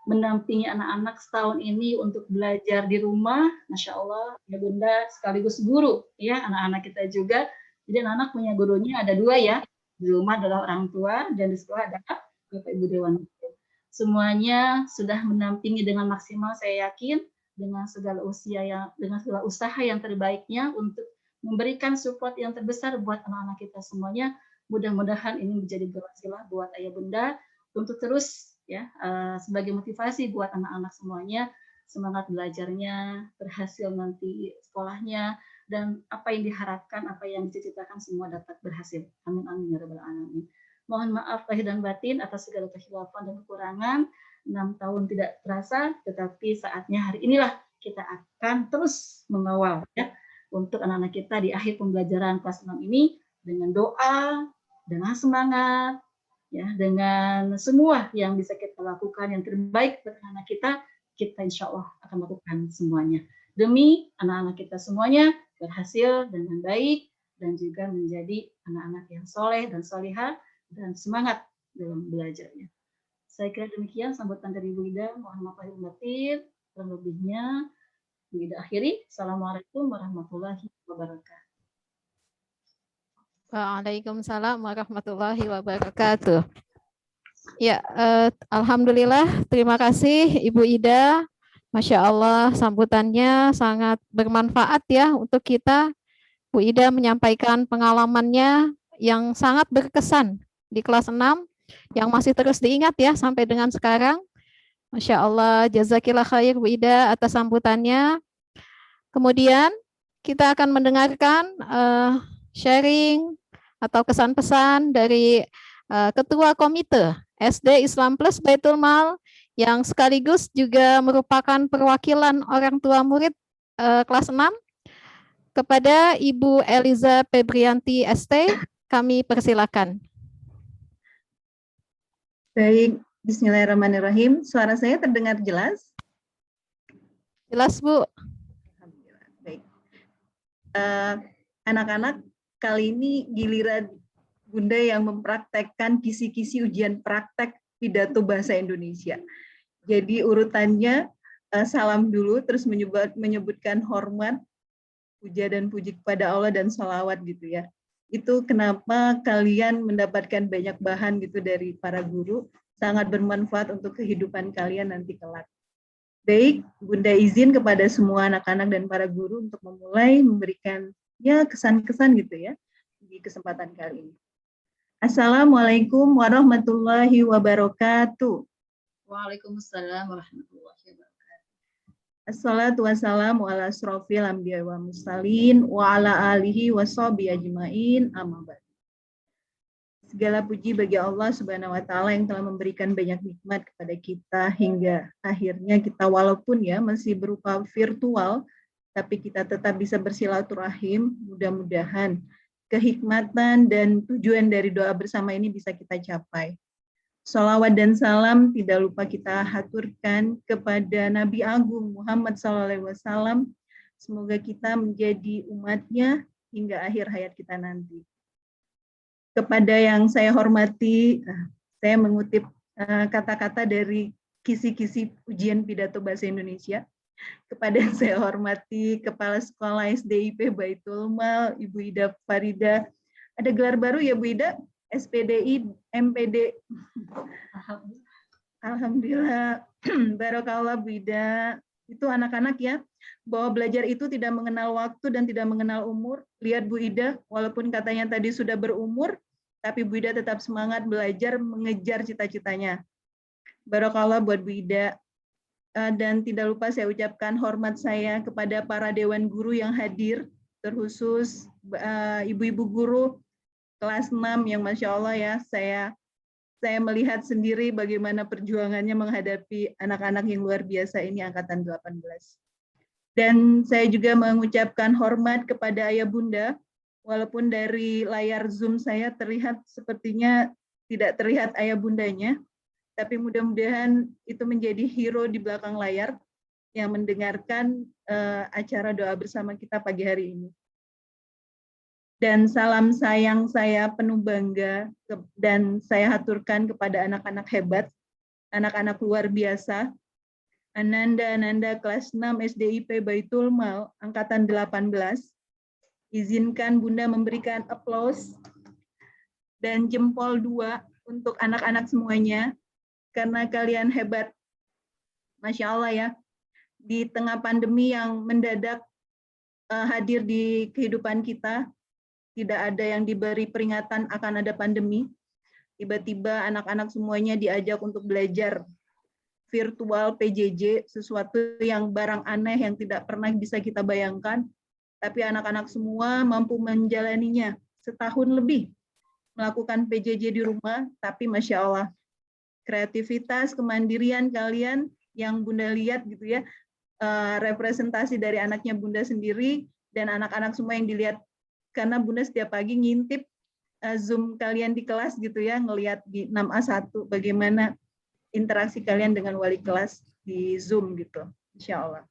E: mendampingi anak-anak setahun ini untuk belajar di rumah. Masya Allah, ya Bunda sekaligus guru, ya, anak-anak kita juga. Jadi anak-anak punya gurunya ada 2, ya. Di rumah adalah orang tua, dan di sekolah adalah Bapak Ibu Dewan Guru. Semuanya sudah mendampingi dengan maksimal, saya yakin, dengan segala usaha yang terbaiknya untuk memberikan support yang terbesar buat anak-anak kita semuanya. Mudah-mudahan ini menjadi berwasilah buat Ayah Bunda untuk terus, ya, sebagai motivasi buat anak-anak semuanya, semangat belajarnya, berhasil nanti sekolahnya, dan apa yang diharapkan, apa yang dicita-citakan semua dapat berhasil. Amin amin ya rabbal alamin. Mohon maaf lahir dan batin atas segala kekhilafan dan kekurangan. 6 tahun tidak terasa, tetapi saatnya hari inilah kita akan terus mengawal, ya, untuk anak-anak kita di akhir pembelajaran kelas 6 ini dengan doa, dengan semangat, ya, dengan semua yang bisa kita lakukan yang terbaik buat anak kita insya Allah akan melakukan semuanya demi anak-anak kita semuanya berhasil dengan baik dan juga menjadi anak-anak yang soleh dan solihah dan semangat dalam belajarnya. Saya kira demikian sambutan dari Bu Ida. Mohon maaf lahir batin, kurang lebihnya Bu Ida akhiri. Assalamualaikum warahmatullahi wabarakatuh.
C: Waalaikumsalam warahmatullahi wabarakatuh. Ya, alhamdulillah, terima kasih Ibu Ida. Masya Allah, sambutannya sangat bermanfaat, ya, untuk kita. Bu Ida menyampaikan pengalamannya yang sangat berkesan di kelas 6 yang masih terus diingat ya sampai dengan sekarang. Masya Allah, jazakillah khair Bu Ida atas sambutannya. Kemudian kita akan mendengarkan sharing atau kesan-pesan dari Ketua Komite SD Islam Plus Baitul Mal yang sekaligus juga merupakan perwakilan orang tua murid kelas 6 kepada Ibu Eliza Febrianti ST. Kami persilakan.
G: Baik, bismillahirrahmanirrahim. Suara saya terdengar jelas?
C: Jelas, Bu.
G: Alhamdulillah. Baik. Anak-anak, kali ini giliran Bunda yang mempraktekkan kisi-kisi ujian praktek pidato bahasa Indonesia. Jadi urutannya salam dulu, terus menyebutkan hormat, puja dan puji kepada Allah dan sholawat gitu ya. Itu kenapa kalian mendapatkan banyak bahan gitu dari para guru, sangat bermanfaat untuk kehidupan kalian nanti kelak. Baik, Bunda izin kepada semua anak-anak dan para guru untuk memulai memberikan ya kesan-kesan gitu ya di kesempatan kali ini. Assalamualaikum warahmatullahi wabarakatuh.
E: Waalaikumsalam warahmatullahi wabarakatuh.
G: Assalatu wassalamu ala asrofil anbiya wa mursalin wa ala alihi wa sahbihi ajmain amma ba'd. Segala puji bagi Allah Subhanahu wa taala yang telah memberikan banyak nikmat kepada kita hingga akhirnya kita walaupun ya masih berupa virtual tapi kita tetap bisa bersilaturahim. Mudah-mudahan kehikmatan dan tujuan dari doa bersama ini bisa kita capai. Salawat dan salam tidak lupa kita haturkan kepada Nabi Agung Muhammad SAW. Semoga kita menjadi umatnya hingga akhir hayat kita nanti. Kepada yang saya hormati, saya mengutip kata-kata dari kisi-kisi ujian pidato bahasa Indonesia. Kepada yang saya hormati Kepala Sekolah SDIP Baitul Mal, Ibu Ida Farida. Ada gelar baru ya Bu Ida? SPDI, MPD. Alhamdulillah. Barakallah Bu Ida. Itu anak-anak ya, bahwa belajar itu tidak mengenal waktu dan tidak mengenal umur. Lihat Bu Ida, walaupun katanya tadi sudah berumur, tapi Bu Ida tetap semangat belajar mengejar cita-citanya. Barakallah buat Bu Ida. Dan tidak lupa saya ucapkan hormat saya kepada para dewan guru yang hadir, terkhusus ibu-ibu guru kelas 6 yang Masya Allah ya, saya melihat sendiri bagaimana perjuangannya menghadapi anak-anak yang luar biasa ini angkatan 18. Dan saya juga mengucapkan hormat kepada ayah bunda, walaupun dari layar Zoom saya terlihat sepertinya tidak terlihat ayah bundanya, tapi mudah-mudahan itu menjadi hero di belakang layar yang mendengarkan acara doa bersama kita pagi hari ini. Dan salam sayang saya penuh bangga dan saya haturkan kepada anak-anak hebat, anak-anak luar biasa, Ananda kelas 6 SDIP Baitul Mal, angkatan 18. Izinkan Bunda memberikan aplaus dan jempol 2 untuk anak-anak semuanya, karena kalian hebat. Masya Allah ya, di tengah pandemi yang mendadak hadir di kehidupan kita, tidak ada yang diberi peringatan akan ada pandemi. Tiba-tiba anak-anak semuanya diajak untuk belajar virtual PJJ, sesuatu yang barang aneh yang tidak pernah bisa kita bayangkan. Tapi anak-anak semua mampu menjalaninya setahun lebih melakukan PJJ di rumah, tapi Masya Allah, kreativitas, kemandirian kalian yang Bunda lihat gitu ya, representasi dari anaknya Bunda sendiri dan anak-anak semua yang dilihat, karena Bunda setiap pagi ngintip Zoom kalian di kelas gitu ya, ngelihat di 6A1 bagaimana interaksi kalian dengan wali kelas di Zoom gitu, Insya Allah.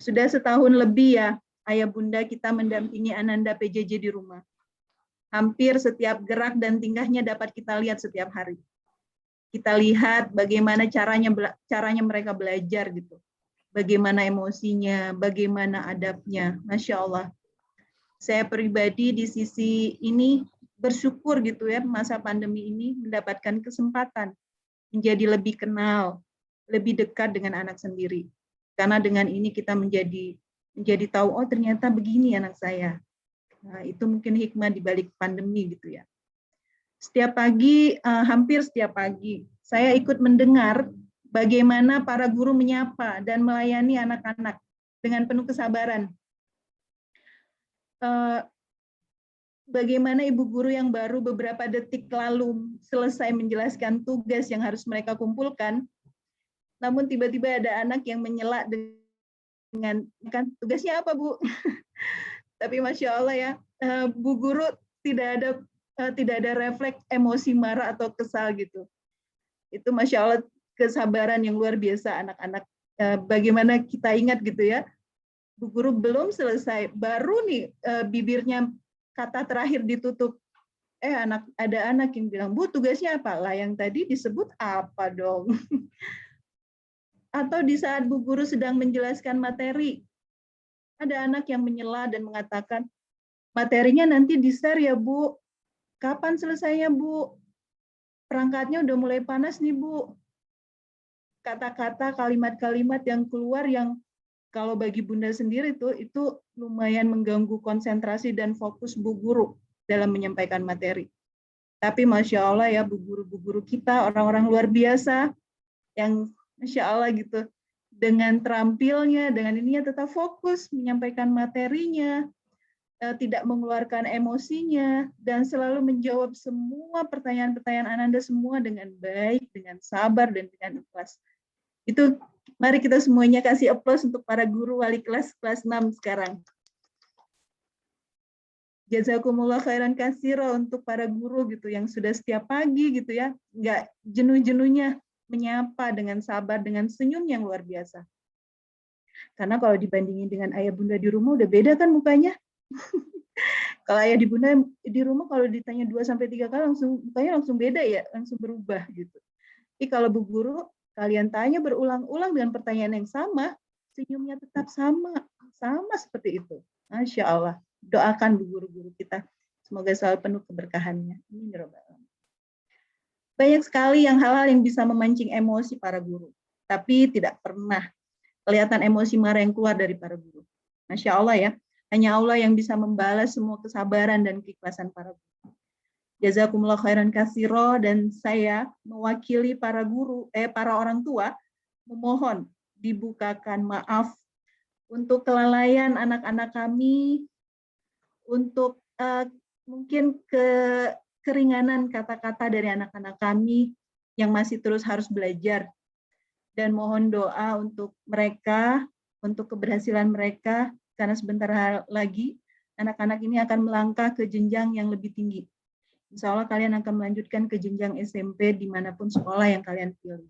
G: Sudah setahun lebih ya, Ayah Bunda kita mendampingi Ananda PJJ di rumah. Hampir setiap gerak dan tingkahnya dapat kita lihat setiap hari. Kita lihat bagaimana caranya mereka belajar gitu. Bagaimana emosinya, bagaimana adabnya, Masya Allah. Saya pribadi di sisi ini bersyukur gitu ya, masa pandemi ini mendapatkan kesempatan menjadi lebih kenal, lebih dekat dengan anak sendiri. Karena dengan ini kita menjadi tahu, oh ternyata begini anak saya. Nah, itu mungkin hikmah di balik pandemi gitu ya. Setiap pagi, hampir setiap pagi, saya ikut mendengar bagaimana para guru menyapa dan melayani anak-anak dengan penuh kesabaran. Bagaimana ibu guru yang baru beberapa detik lalu selesai menjelaskan tugas yang harus mereka kumpulkan, namun tiba-tiba ada anak yang menyela dengan, kan tugasnya apa Bu? Tapi Masya Allah ya, Bu Guru tidak ada refleks emosi marah atau kesal gitu. Itu Masya Allah kesabaran yang luar biasa anak-anak. Bagaimana kita ingat gitu ya, Bu Guru belum selesai, baru nih bibirnya kata terakhir ditutup. Ada anak yang bilang, Bu tugasnya apa? Lah yang tadi disebut apa dong? Atau di saat Bu Guru sedang menjelaskan materi, ada anak yang menyela dan mengatakan, materinya nanti di-share ya Bu. Kapan selesainya Bu? Perangkatnya udah mulai panas nih Bu. Kata-kata, kalimat-kalimat yang keluar yang kalau bagi Bunda sendiri itu lumayan mengganggu konsentrasi dan fokus Bu Guru dalam menyampaikan materi. Tapi Masya Allah ya Bu Guru kita, orang-orang luar biasa yang Masya Allah gitu, dengan terampilnya, dengan ininya tetap fokus menyampaikan materinya, tidak mengeluarkan emosinya, dan selalu menjawab semua pertanyaan-pertanyaan Ananda semua dengan baik, dengan sabar, dan dengan ikhlas. Itu mari kita semuanya kasih aplaus untuk para guru wali kelas 6 sekarang. Jazakumullah khairan katsira untuk para guru gitu yang sudah setiap pagi gitu ya, nggak jenuh-jenuhnya menyapa dengan sabar, dengan senyum yang luar biasa. Karena kalau dibandingin dengan ayah bunda di rumah udah beda kan mukanya. Kalau ayah di bunda di rumah kalau ditanya 2-3 kali mukanya langsung beda ya, langsung berubah gitu. Tapi kalau Bu Guru kalian tanya berulang-ulang dengan pertanyaan yang sama, senyumnya tetap sama seperti itu. Masya Allah. Doakan Bu guru-guru kita. Semoga selalu penuh keberkahannya. Amin ya Rabbal alamin. Banyak sekali hal-hal yang bisa memancing emosi para guru. Tapi tidak pernah kelihatan emosi marah yang keluar dari para guru. Masya Allah ya. Hanya Allah yang bisa membalas semua kesabaran dan keikhlasan para guru. Jazakumullah khairan katsira, dan saya mewakili para guru, para orang tua memohon dibukakan maaf untuk kelalaian anak-anak kami, untuk mungkin keringanan kata-kata dari anak-anak kami yang masih terus harus belajar, dan mohon doa untuk mereka, untuk keberhasilan mereka, karena sebentar lagi anak-anak ini akan melangkah ke jenjang yang lebih tinggi. Insya Allah kalian akan melanjutkan ke jenjang SMP dimanapun sekolah yang kalian pilih.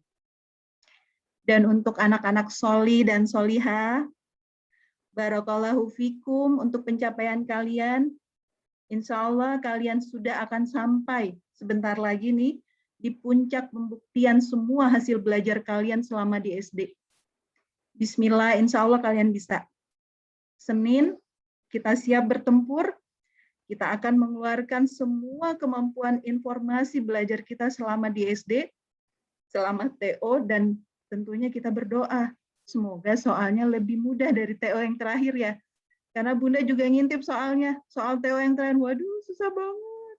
G: Dan untuk anak-anak soli dan soliha, barakallahu fikum untuk pencapaian kalian. Insya Allah kalian sudah akan sampai sebentar lagi nih di puncak pembuktian semua hasil belajar kalian selama di SD. Bismillah, insya Allah kalian bisa. Senin, kita siap bertempur. Kita akan mengeluarkan semua kemampuan informasi belajar kita selama di SD, selama TO, dan tentunya kita berdoa. Semoga soalnya lebih mudah dari TO yang terakhir ya. Karena Bunda juga ngintip soalnya. Soal TO yang terakhir, waduh susah banget.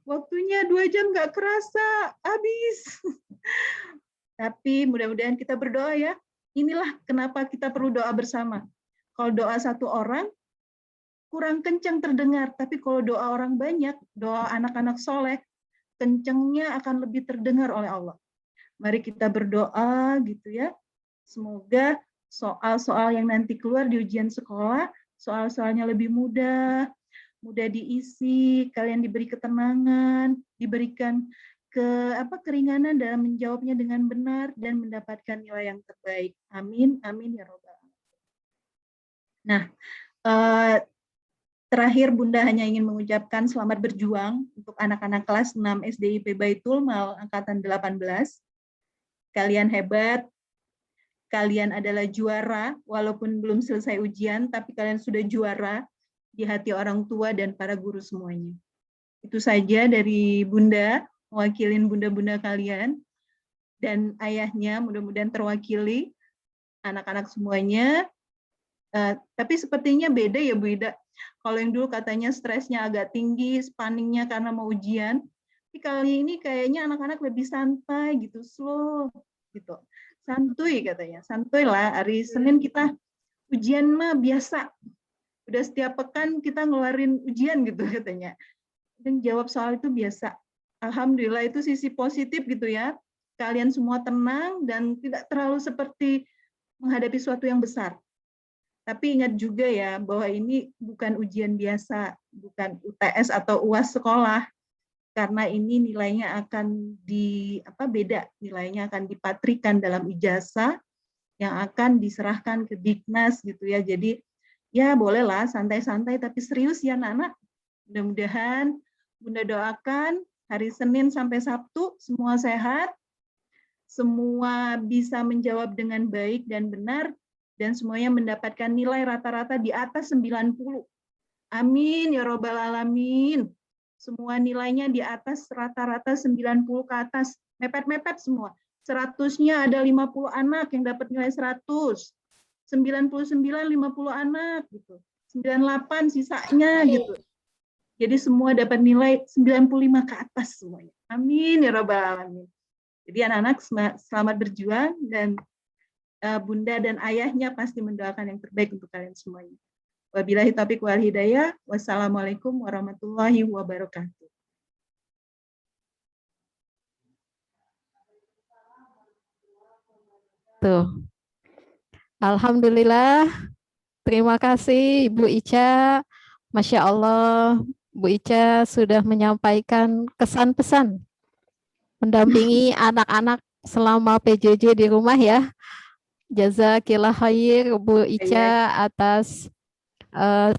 G: Waktunya 2 jam nggak kerasa, habis. Tapi mudah-mudahan kita berdoa ya. Inilah kenapa kita perlu doa bersama. Kalau doa satu orang, kurang kencang terdengar, tapi kalau doa orang banyak, doa anak-anak soleh, kencangnya akan lebih terdengar oleh Allah. Mari kita berdoa gitu ya. Semoga soal-soal yang nanti keluar di ujian sekolah, soal-soalnya lebih mudah diisi, kalian diberi ketenangan, diberikan keringanan dalam menjawabnya dengan benar dan mendapatkan nilai yang terbaik. Amin, amin ya Rabbal alamin. Nah, terakhir Bunda hanya ingin mengucapkan selamat berjuang untuk anak-anak kelas 6 SDIP Baitul Mal angkatan 18. Kalian hebat, kalian adalah juara, walaupun belum selesai ujian, tapi kalian sudah juara di hati orang tua dan para guru semuanya. Itu saja dari Bunda, mewakilin bunda-bunda kalian, dan ayahnya mudah-mudahan terwakili, anak-anak semuanya. Tapi sepertinya beda ya Bu Ida. Kalau yang dulu katanya stresnya agak tinggi, spanningnya karena mau ujian. Tapi kali ini kayaknya anak-anak lebih santai gitu, slow gitu. Santuy katanya, santuy lah. Hari Senin kita ujian mah biasa. Udah setiap pekan kita ngeluarin ujian gitu katanya. Dan jawab soal itu biasa. Alhamdulillah itu sisi positif gitu ya. Kalian semua tenang dan tidak terlalu seperti menghadapi sesuatu yang besar. Tapi ingat juga ya bahwa ini bukan ujian biasa, bukan UTS atau UAS sekolah, karena ini nilainya akan beda, nilainya akan dipatrikan dalam ijazah yang akan diserahkan ke Diknas gitu ya. Jadi ya bolehlah santai-santai tapi serius ya anak-anak. Mudah-mudahan Bunda doakan hari Senin sampai Sabtu semua sehat, semua bisa menjawab dengan baik dan benar, dan semuanya mendapatkan nilai rata-rata di atas 90. Amin ya robbal alamin. Semua nilainya di atas rata-rata 90 ke atas. Mepet-mepet semua. 100-nya ada 50 anak yang dapat nilai 100. 99 50 anak gitu. 98 sisanya gitu. Jadi semua dapat nilai 95 ke atas semuanya. Amin ya robbal alamin. Jadi anak-anak selamat berjuang dan Bunda dan ayahnya pasti mendoakan yang terbaik untuk kalian semuanya. Wabillahi taufiq wal hidayah. Wassalamualaikum warahmatullahi wabarakatuh.
C: Tuh. Alhamdulillah. Terima kasih Ibu Ica. Masya Allah, Bu Ica sudah menyampaikan kesan-pesan mendampingi anak-anak selama PJJ di rumah ya. Jazakillah khair Bu Ica atas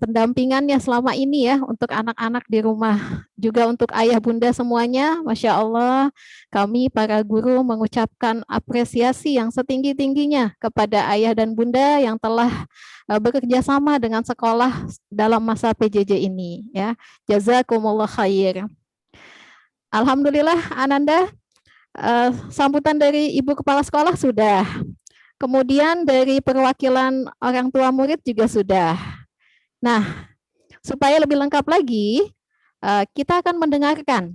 C: pendampingannya selama ini ya untuk anak-anak di rumah. Juga untuk ayah bunda semuanya, Masya Allah, kami para guru mengucapkan apresiasi yang setinggi-tingginya kepada ayah dan bunda yang telah bekerja sama dengan sekolah dalam masa PJJ ini. Ya, jazakumullah khair. Alhamdulillah, Ananda, sambutan dari Ibu Kepala Sekolah sudah. Kemudian dari perwakilan orang tua murid juga sudah. Nah, supaya lebih lengkap lagi, kita akan mendengarkan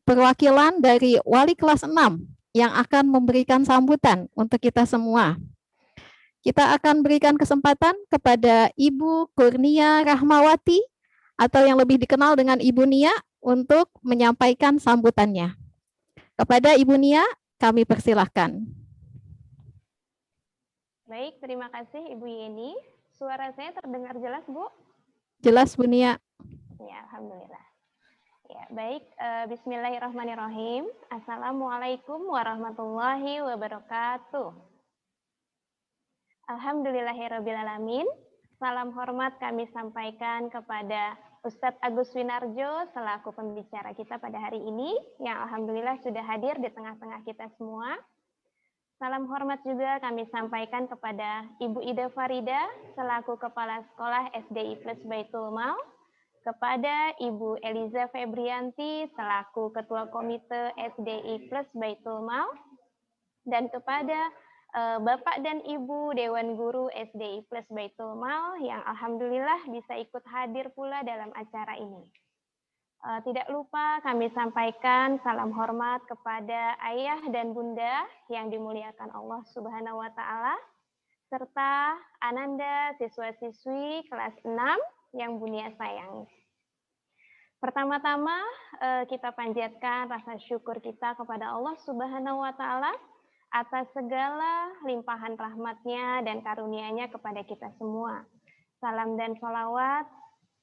C: perwakilan dari wali kelas 6 yang akan memberikan sambutan untuk kita semua. Kita akan berikan kesempatan kepada Ibu Kurnia Rahmawati atau yang lebih dikenal dengan Ibu Nia untuk menyampaikan sambutannya. Kepada Ibu Nia, kami persilahkan.
H: Baik, terima kasih Ibu Yeni. Suara saya terdengar jelas, Bu?
C: Jelas, Bu Nia.
H: Ya, alhamdulillah. Ya, baik. Bismillahirrahmanirrahim. Assalamualaikum warahmatullahi wabarakatuh. Alhamdulillahirrabbilalamin. Salam hormat kami sampaikan kepada Ustadz Agus Winarjo selaku pembicara kita pada hari ini, yang alhamdulillah sudah hadir di tengah-tengah kita semua. Salam hormat juga kami sampaikan kepada Ibu Ida Farida selaku Kepala Sekolah SDI Plus Baitul Mal, kepada Ibu Eliza Febrianti selaku Ketua Komite SDI Plus Baitul Mal, dan kepada Bapak dan Ibu Dewan Guru SDI Plus Baitul Mal yang alhamdulillah bisa ikut hadir pula dalam acara ini. Tidak lupa kami sampaikan salam hormat kepada ayah dan bunda yang dimuliakan Allah Subhanahu wa Ta'ala, serta Ananda siswa-siswi kelas 6 yang Bunia sayangi. Pertama-tama kita panjatkan rasa syukur kita kepada Allah Subhanahu wa Ta'ala atas segala limpahan rahmatnya dan karunia-Nya kepada kita semua. Salam dan sholawat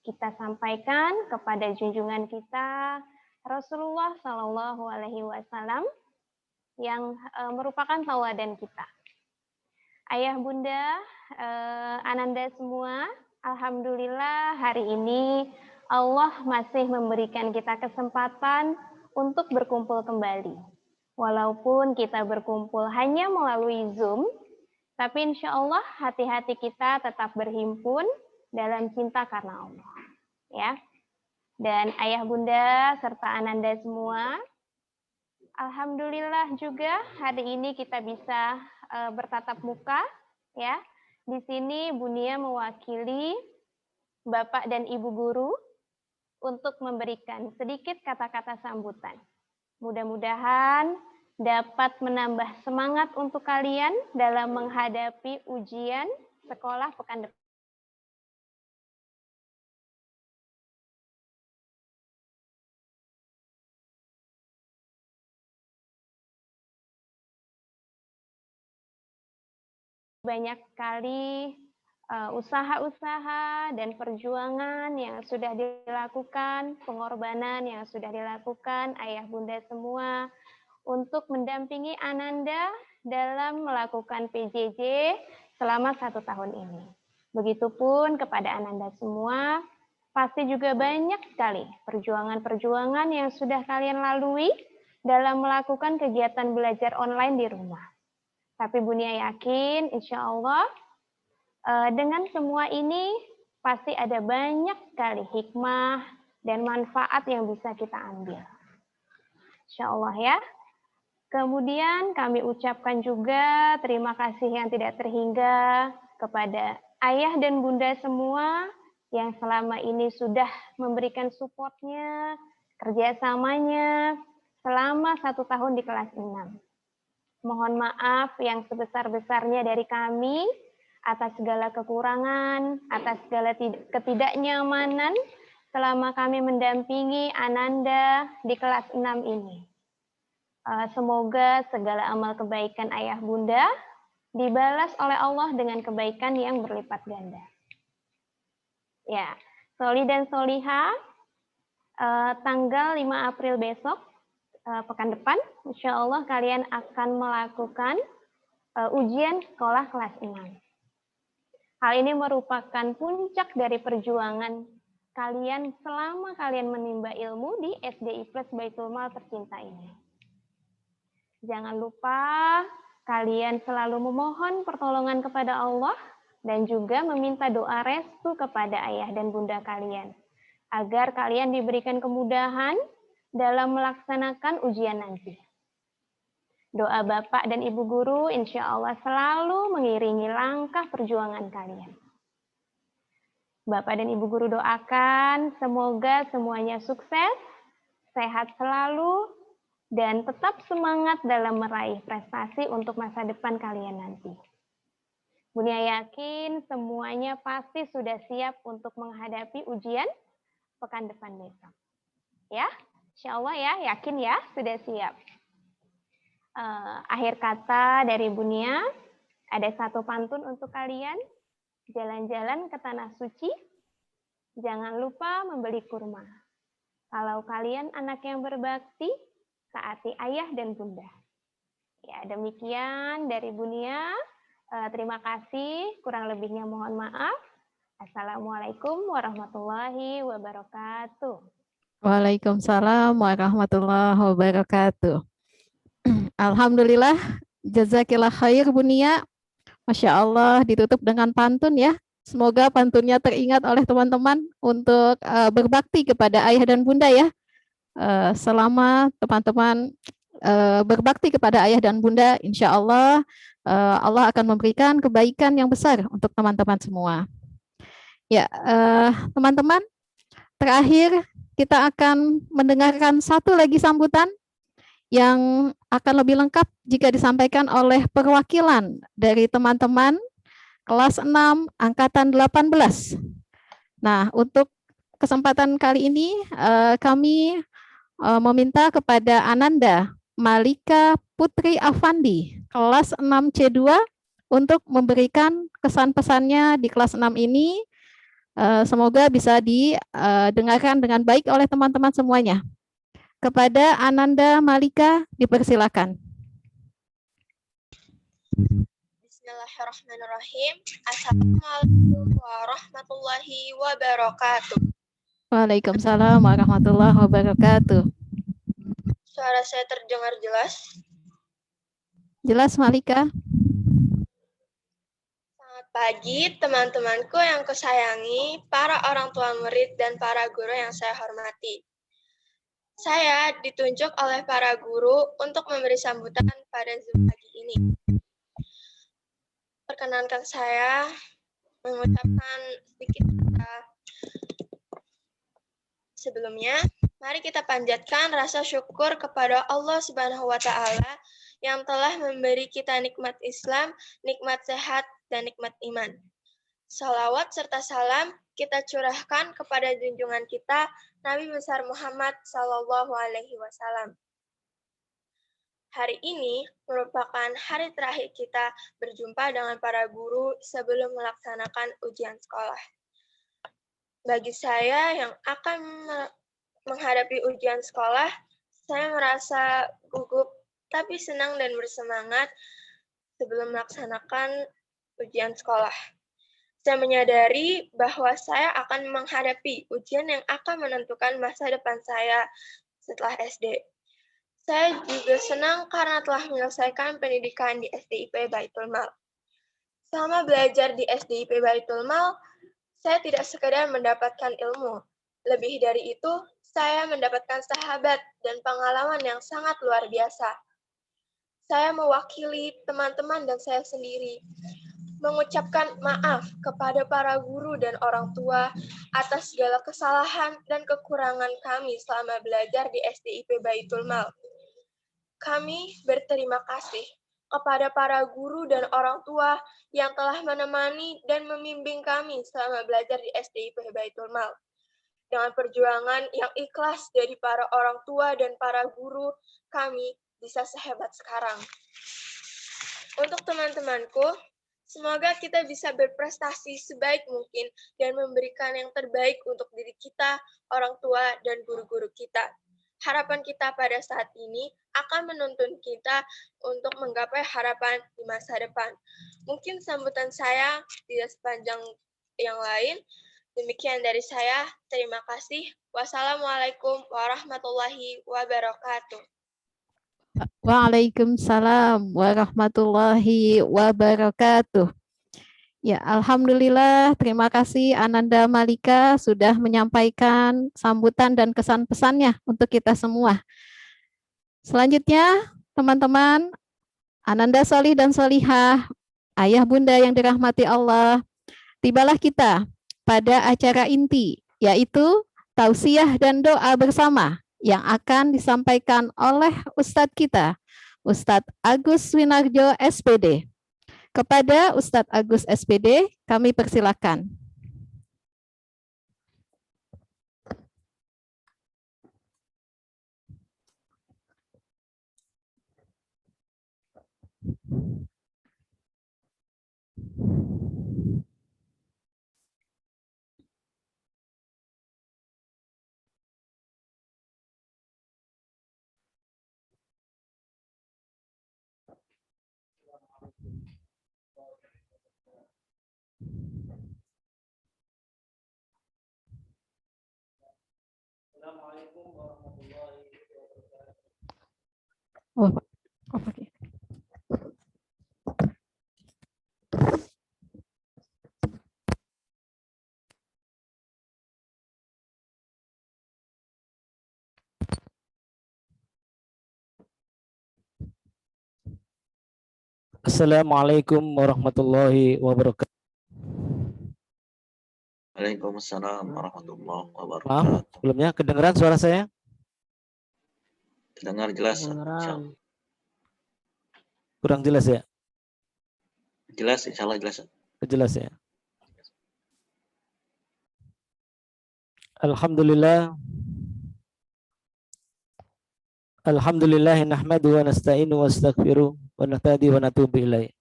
H: kita sampaikan kepada junjungan kita Rasulullah Shallallahu Alaihi Wasallam yang merupakan tauladan kita. Ayah bunda, Ananda semua, alhamdulillah hari ini Allah masih memberikan kita kesempatan untuk berkumpul kembali. Walaupun kita berkumpul hanya melalui Zoom, tapi insya Allah hati-hati kita tetap berhimpun dalam cinta karena Allah. Ya, dan ayah bunda serta Ananda semua, alhamdulillah juga hari ini kita bisa bertatap muka, ya. Di sini Bunia mewakili Bapak dan Ibu guru untuk memberikan sedikit kata-kata sambutan. Mudah-mudahan dapat menambah semangat untuk kalian dalam menghadapi ujian sekolah pekan depan. Banyak sekali usaha-usaha dan perjuangan yang sudah dilakukan, pengorbanan yang sudah dilakukan ayah bunda semua untuk mendampingi Ananda dalam melakukan PJJ selama 1 tahun ini. Begitupun kepada Ananda semua, pasti juga banyak sekali perjuangan-perjuangan yang sudah kalian lalui dalam melakukan kegiatan belajar online di rumah. Tapi Bunia yakin, insya Allah, dengan semua ini pasti ada banyak sekali hikmah dan manfaat yang bisa kita ambil. Insya Allah ya. Kemudian kami ucapkan juga terima kasih yang tidak terhingga kepada ayah dan bunda semua yang selama ini sudah memberikan supportnya, kerjasamanya selama 1 tahun di kelas 6. Mohon maaf yang sebesar-besarnya dari kami atas segala kekurangan, atas segala ketidaknyamanan selama kami mendampingi Ananda di kelas 6 ini. Semoga segala amal kebaikan ayah bunda dibalas oleh Allah dengan kebaikan yang berlipat ganda. Ya, Soli dan Soliha, tanggal 5 April besok, pekan depan, insya Allah kalian akan melakukan ujian sekolah kelas 6. Hal ini merupakan puncak dari perjuangan kalian selama kalian menimba ilmu di SDI Plus Baitul Mal tercinta ini. Jangan lupa kalian selalu memohon pertolongan kepada Allah dan juga meminta doa restu kepada ayah dan bunda kalian agar kalian diberikan kemudahan dalam melaksanakan ujian nanti. Doa Bapak dan Ibu Guru insya Allah selalu mengiringi langkah perjuangan kalian. Bapak dan Ibu Guru doakan semoga semuanya sukses, sehat selalu, dan tetap semangat dalam meraih prestasi untuk masa depan kalian nanti. Bunia yakin semuanya pasti sudah siap untuk menghadapi ujian pekan depan besok. Ya, insya Allah ya, yakin ya, sudah siap. Akhir kata dari Bunia, ada satu pantun untuk kalian. Jalan-jalan ke tanah suci, jangan lupa membeli kurma. Kalau kalian anak yang berbakti, taati ayah dan bunda. Ya, demikian dari Bunia. Terima kasih, kurang lebihnya mohon maaf. Assalamualaikum warahmatullahi wabarakatuh.
C: Waalaikumsalam warahmatullahi wabarakatuh. Alhamdulillah, jazakillah khair Bunia. Masya Allah, ditutup dengan pantun ya. Semoga pantunnya teringat oleh teman-teman untuk berbakti kepada ayah dan bunda ya. Selama teman-teman berbakti kepada ayah dan bunda, insya Allah Allah akan memberikan kebaikan yang besar untuk teman-teman semua. Ya, teman-teman, terakhir kita akan mendengarkan satu lagi sambutan yang akan lebih lengkap jika disampaikan oleh perwakilan dari teman-teman kelas 6 angkatan 18. Nah, untuk kesempatan kali ini kami meminta kepada Ananda Malika Putri Afandi kelas 6 C2 untuk memberikan kesan-pesannya di kelas 6 ini. Semoga bisa didengarkan dengan baik oleh teman-teman semuanya. Kepada Ananda Malika, dipersilakan.
I: Bismillahirrahmanirrahim. Assalamualaikum warahmatullahi wabarakatuh.
C: Waalaikumsalam warahmatullahi wabarakatuh.
I: Suara saya terdengar jelas?
C: Jelas, Malika?
I: Selamat pagi teman-temanku yang kusayangi, para orang tua murid dan para guru yang saya hormati. Saya ditunjuk oleh para guru untuk memberi sambutan pada Zoom pagi ini. Perkenankan saya mengucapkan sedikit kata sebelumnya. Mari kita panjatkan rasa syukur kepada Allah Subhanahu wa Ta'ala yang telah memberi kita nikmat Islam, nikmat sehat, dan nikmat iman. Salawat serta salam kita curahkan kepada junjungan kita Nabi besar Muhammad Sallallahu Alaihi Wasallam. Hari ini merupakan hari terakhir kita berjumpa dengan para guru sebelum melaksanakan ujian sekolah. Bagi saya yang akan menghadapi ujian sekolah, saya merasa gugup tapi senang dan bersemangat sebelum melaksanakan ujian sekolah. Saya menyadari bahwa saya akan menghadapi ujian yang akan menentukan masa depan saya setelah SD. Saya juga senang karena telah menyelesaikan pendidikan di SDIP Baitul Mal. Selama belajar di SDIP Baitul Mal, saya tidak sekedar mendapatkan ilmu. Lebih dari itu, saya mendapatkan sahabat dan pengalaman yang sangat luar biasa. Saya mewakili teman-teman dan saya sendiri, mengucapkan maaf kepada para guru dan orang tua atas segala kesalahan dan kekurangan kami selama belajar di SDIP Baitul Mal. Kami berterima kasih kepada para guru dan orang tua yang telah menemani dan membimbing kami selama belajar di SDIP Baitul Mal. Dengan perjuangan yang ikhlas dari para orang tua dan para guru, kami bisa sehebat sekarang. Untuk teman-temanku, semoga kita bisa berprestasi sebaik mungkin dan memberikan yang terbaik untuk diri kita, orang tua, dan guru-guru kita. Harapan kita pada saat ini akan menuntun kita untuk menggapai harapan di masa depan. Mungkin sambutan saya tidak sepanjang yang lain. Demikian dari saya. Terima kasih. Wassalamualaikum warahmatullahi wabarakatuh.
C: Waalaikumsalam warahmatullahi wabarakatuh. Ya, alhamdulillah. Terima kasih Ananda Malika sudah menyampaikan sambutan dan kesan-pesannya untuk kita semua. Selanjutnya, teman-teman, Ananda Solih dan Solihah, ayah bunda yang dirahmati Allah, tibalah kita pada acara inti, yaitu tausiah dan doa bersama yang akan disampaikan oleh Ustadz kita, Ustadz Agus Winarjo SPD. Kepada Ustadz Agus SPD, kami persilakan.
B: Assalamualaikum warahmatullahi wabarakatuh.
C: Oke.
J: Assalamualaikum warahmatullahi wabarakatuh.
A: Waalaikumsalam warahmatullahi
J: Maaf,
A: wabarakatuh.
J: sebelumnya kedengaran suara saya?
A: Dengar jelas. Insyaallah.
J: Kurang jelas ya?
A: Jelas, insyaallah jelas.
J: Jelas ya. Alhamdulillah. Alhamdulillah nahmadu wa nasta'inu wa nastaghfiruh wa nahtadi wa natubu ilaih.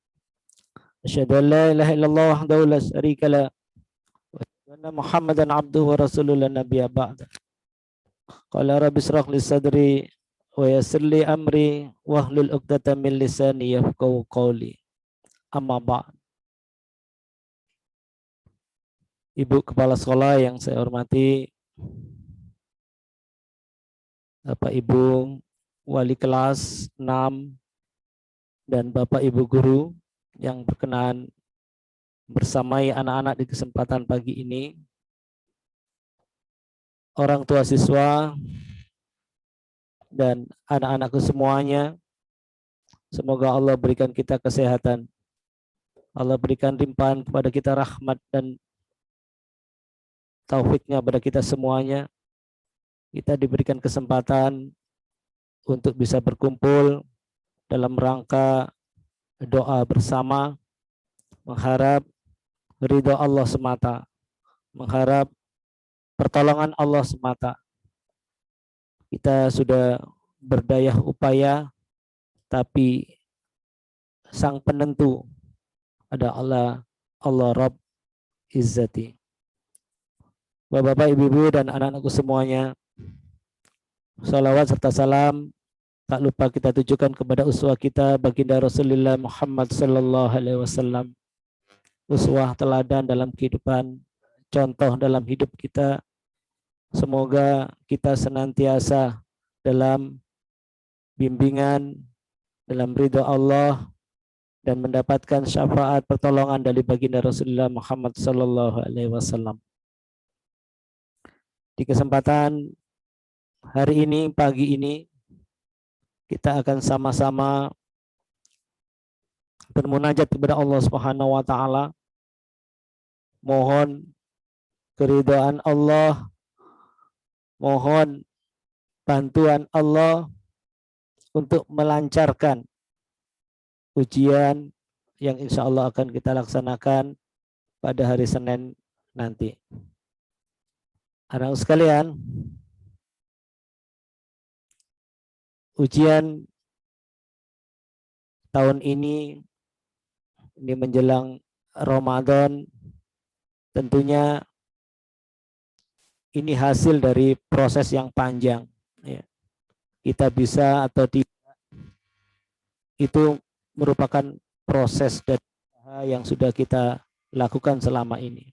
J: Asyhadu an la ilaha illallah wahdahu la syarika lah wa asyhadu anna Muhammadan abduhu wa rasuluhu la nabiyya ba'da. Qala rabbi ishrah li sadri wa yassir li amri wahlul 'uqdatam min lisani yafqahu qawli. Amma ba'd. Ibu Kepala Sekolah yang saya hormati, Bapak Ibu Wali kelas 6 dan Bapak Ibu guru yang berkenan bersamai anak-anak di kesempatan pagi ini, orang tua siswa dan anak-anakku semuanya, semoga Allah berikan kita kesehatan, Allah berikan limpahan kepada kita rahmat dan taufiknya pada kita semuanya, kita diberikan kesempatan untuk bisa berkumpul dalam rangka doa bersama, mengharap ridho Allah semata, mengharap pertolongan Allah semata. Kita sudah berdaya upaya, tapi sang penentu ada Allah Rabb Izzati. Bapak-bapak, ibu-ibu, dan anak-anakku semuanya, salawat serta salam tak lupa kita tujukan kepada uswah kita, baginda Rasulullah Muhammad sallallahu alaihi wasallam. Uswah teladan dalam kehidupan, contoh dalam hidup kita. Semoga kita senantiasa dalam bimbingan, dalam ridho Allah, dan mendapatkan syafaat pertolongan dari baginda Rasulullah Muhammad sallallahu alaihi wasallam. Di kesempatan hari ini, pagi ini, kita akan sama-sama bermunajat kepada Allah Subhanahu wa taala. Mohon keridhaan Allah, mohon bantuan Allah untuk melancarkan ujian yang insya Allah akan kita laksanakan pada hari Senin nanti. Anak sekalian, ujian tahun ini menjelang Ramadan, tentunya ini hasil dari proses yang panjang. Ya. Kita bisa atau tidak, itu merupakan proses dan yang sudah kita lakukan selama ini.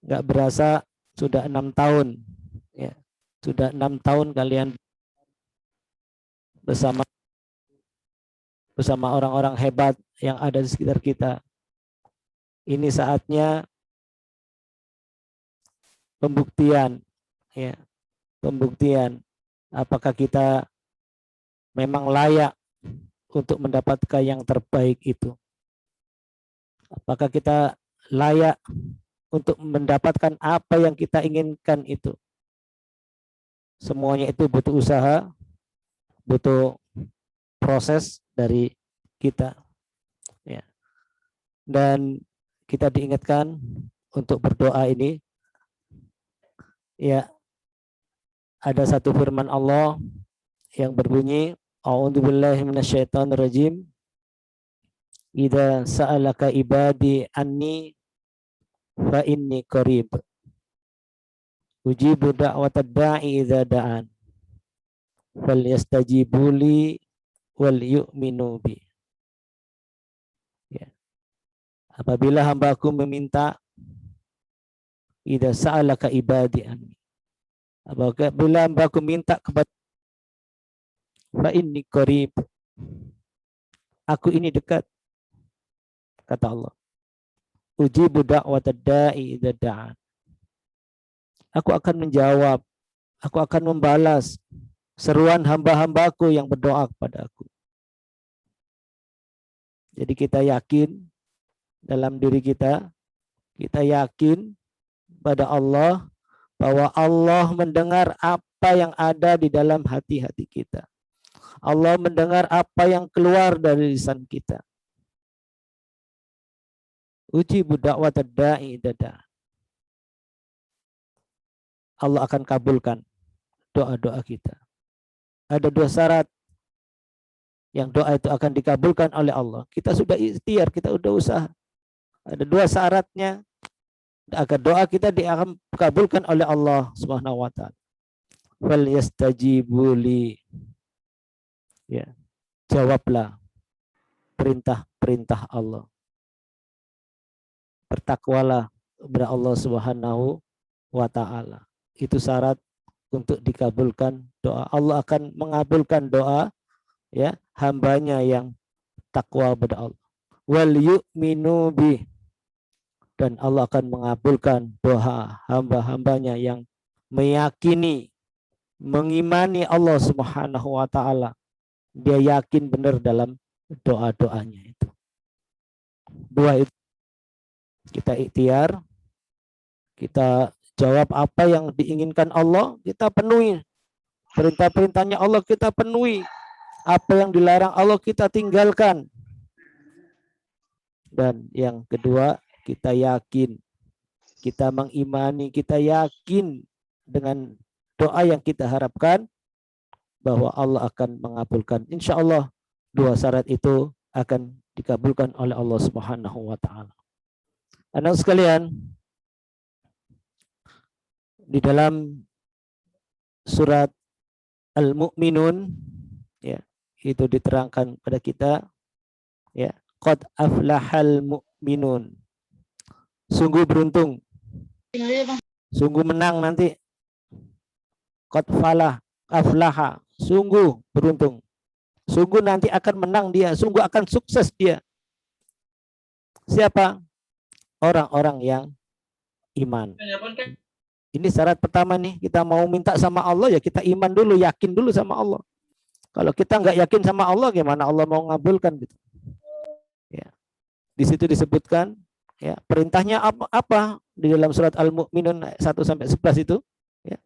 J: Nggak berasa sudah 6 tahun, ya. Sudah 6 tahun kalian bersama orang-orang hebat yang ada di sekitar kita. Ini saatnya pembuktian, ya, pembuktian apakah kita memang layak untuk mendapatkan yang terbaik itu. Apakah kita layak untuk mendapatkan apa yang kita inginkan itu. Semuanya itu butuh usaha, butuh proses dari kita. Ya. Dan kita diingatkan untuk berdoa ini. Ya, ada satu firman Allah yang berbunyi, A'udzubillahi minasyaitonirrajim. Idza sa'alaka ibadi anni fa inni qarib. Ujibu da'watad da'i idza da'an. Fal yastajibu li wal yu'minu bi. Ya. Apabila hambaku meminta, idza sa'alaka ibadi anni. Apabila hambaku minta kepada, fa inni qarib. Aku ini dekat, kata Allah. Ujibu da'watad da'i idza da'an. Aku akan menjawab, aku akan membalas seruan hamba-hambaku yang berdoa kepada aku. Jadi kita yakin dalam diri kita yakin pada Allah bahwa Allah mendengar apa yang ada di dalam hati-hati kita. Allah mendengar apa yang keluar dari lisan kita. Ujibu da'watad da'i idza da'an. Allah akan kabulkan doa-doa kita. Ada 2 syarat yang doa itu akan dikabulkan oleh Allah. Kita sudah ikhtiar, kita sudah usaha. Ada 2 syaratnya agar doa kita akan dikabulkan oleh Allah Subhanahu wa taala. Fal yastajibu li. Ya. Jawablah perintah-perintah Allah. Bertakwalah kepada Allah Subhanahu wa taala. Itu syarat untuk dikabulkan doa. Allah akan mengabulkan doa, ya, hambanya yang takwa kepada Allah. Wal yu'minu bi. Dan Allah akan mengabulkan doa hamba-hambanya yang meyakini, mengimani Allah Subhanahu wa taala. Dia yakin benar dalam doa-doanya itu. 2 itu kita ikhtiar, kita jawab apa yang diinginkan Allah, kita penuhi. Perintah-perintahnya Allah kita penuhi. Apa yang dilarang Allah kita tinggalkan. Dan yang kedua, kita yakin, kita mengimani, kita yakin dengan doa yang kita harapkan bahwa Allah akan mengabulkan. Insya Allah dua syarat itu akan dikabulkan oleh Allah Subhanahu wa Ta'ala. Anak sekalian, di dalam surat Al-Mu'minun, ya, itu diterangkan pada kita, ya, qad aflahal mu'minun. Sungguh beruntung, sungguh menang nanti. Qad aflaha, sungguh beruntung. Sungguh nanti akan menang dia, sungguh akan sukses dia. Siapa? Orang-orang yang iman. Ini syarat pertama nih, kita mau minta sama Allah ya kita iman dulu, yakin dulu sama Allah. Kalau kita nggak yakin sama Allah, gimana Allah mau ngabulkan gitu? Ya. Di situ disebutkan, ya, perintahnya apa di dalam surat Al-Mu'minun 1-11 itu, ya.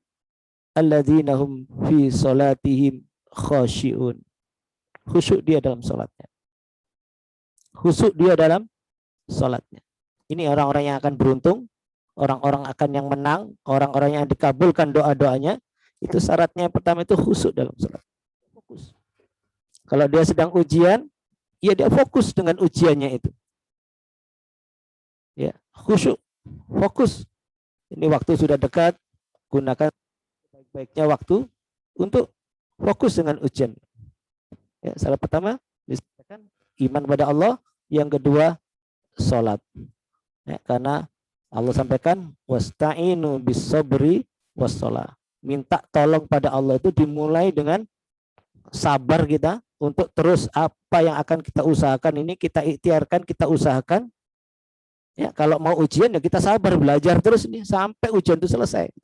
J: Alladzina hum fi salatihim khashi'un. Khusyuk dia dalam salatnya. Khusyuk dia dalam salatnya. Ini orang-orang yang akan beruntung, orang-orang akan yang menang, orang-orang yang dikabulkan doa-doanya. Itu syaratnya yang pertama itu khusyuk dalam salat. Fokus. Kalau dia sedang ujian, ya dia fokus dengan ujiannya itu. Ya, khusyuk, fokus. Ini waktu sudah dekat, gunakan baik-baiknya waktu untuk fokus dengan ujian. Ya, syarat pertama disebutkan iman pada Allah, yang kedua salat. Ya, karena Allah sampaikan wasta'inu bis-sabri was-shalah. Minta tolong pada Allah itu dimulai dengan sabar kita untuk terus apa yang akan kita usahakan ini kita ikhtiarkan, kita usahakan. Ya, kalau mau ujian ya kita sabar belajar terus nih sampai ujian itu selesai.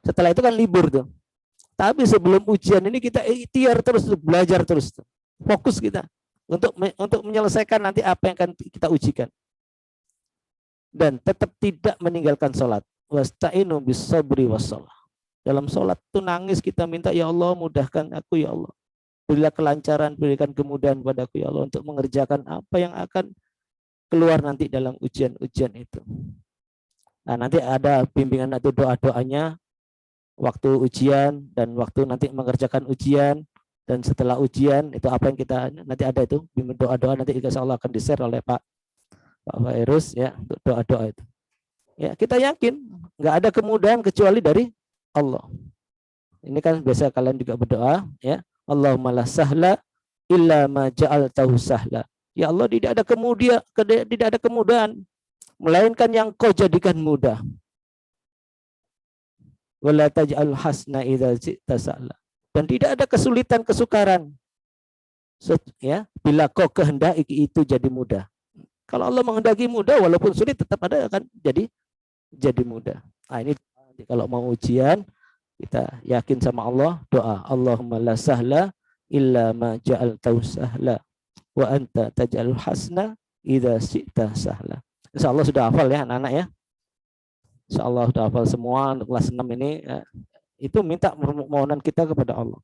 J: Setelah itu kan libur tuh. Tapi sebelum ujian ini kita ikhtiar terus, belajar terus. Fokus kita untuk menyelesaikan nanti apa yang akan kita ujikan. Dan tetap tidak meninggalkan sholat. Wasta'inu bis-sabri was-shalah. Dalam sholat itu nangis kita minta, ya Allah mudahkan aku ya Allah. Berilah kelancaran, berikan kemudahan padaku ya Allah untuk mengerjakan apa yang akan keluar nanti dalam ujian-ujian itu. Nah, nanti ada bimbingan atau doa-doanya waktu ujian dan waktu nanti mengerjakan ujian dan setelah ujian itu apa yang kita nanti ada itu bimbing doa-doa nanti insya Allah akan di-share oleh Pak Fairuz ya untuk doa-doa itu. Ya, kita yakin nggak ada kemudahan kecuali dari Allah. Ini kan biasa kalian juga berdoa ya. Allahumma la sahla illa ma ja'altahu sahla. Ya Allah, tidak ada kemudahan melainkan yang Kau jadikan mudah. Wala taj'al hasna idza ji'ta sahla. Dan tidak ada kesulitan kesukaran. Ya, bila Kau kehendaki itu jadi mudah. Kalau Allah menghendaki mudah, walaupun sulit tetap ada akan jadi mudah. Nah, ini kalau mau ujian, kita yakin sama Allah, doa Allahumma la sahla illa ma ja'altahu sahla wa anta taj'alul hasna idza syi'ta sahla. Insyaallah sudah hafal ya anak-anak ya. Insyaallah sudah hafal semua untuk kelas 6 ini ya. Itu minta permohonan kita kepada Allah.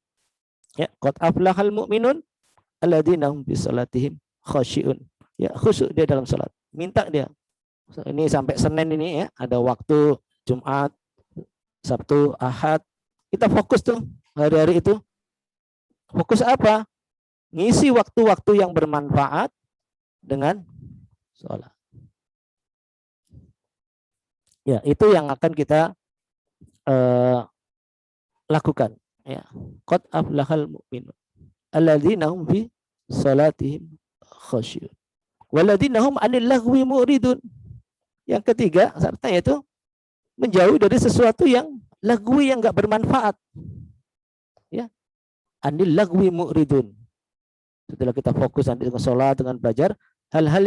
J: Ya, qad aflahal mu'minun alladzina hum fi salatihim khashi'un. Ya, khusyuk dia dalam salat. Minta dia. Ini sampai Senin ini ya, ada waktu Jumat, Sabtu, Ahad. Kita fokus tuh hari-hari itu. Fokus apa? Ngisi waktu-waktu yang bermanfaat dengan sholat. Ya, itu yang akan kita lakukan. Ya, qad aflahal mu'minun alladzina hum fi salatihim khashi'un walladzina hum 'anil lagwi mu'ridun. Yang ketiga, syaratnya yaitu menjauh dari sesuatu yang lagwi yang enggak bermanfaat. Ya. Anil lagwi mu'ridun. Setelah kita fokus nanti dengan sholat, dengan belajar, hal-hal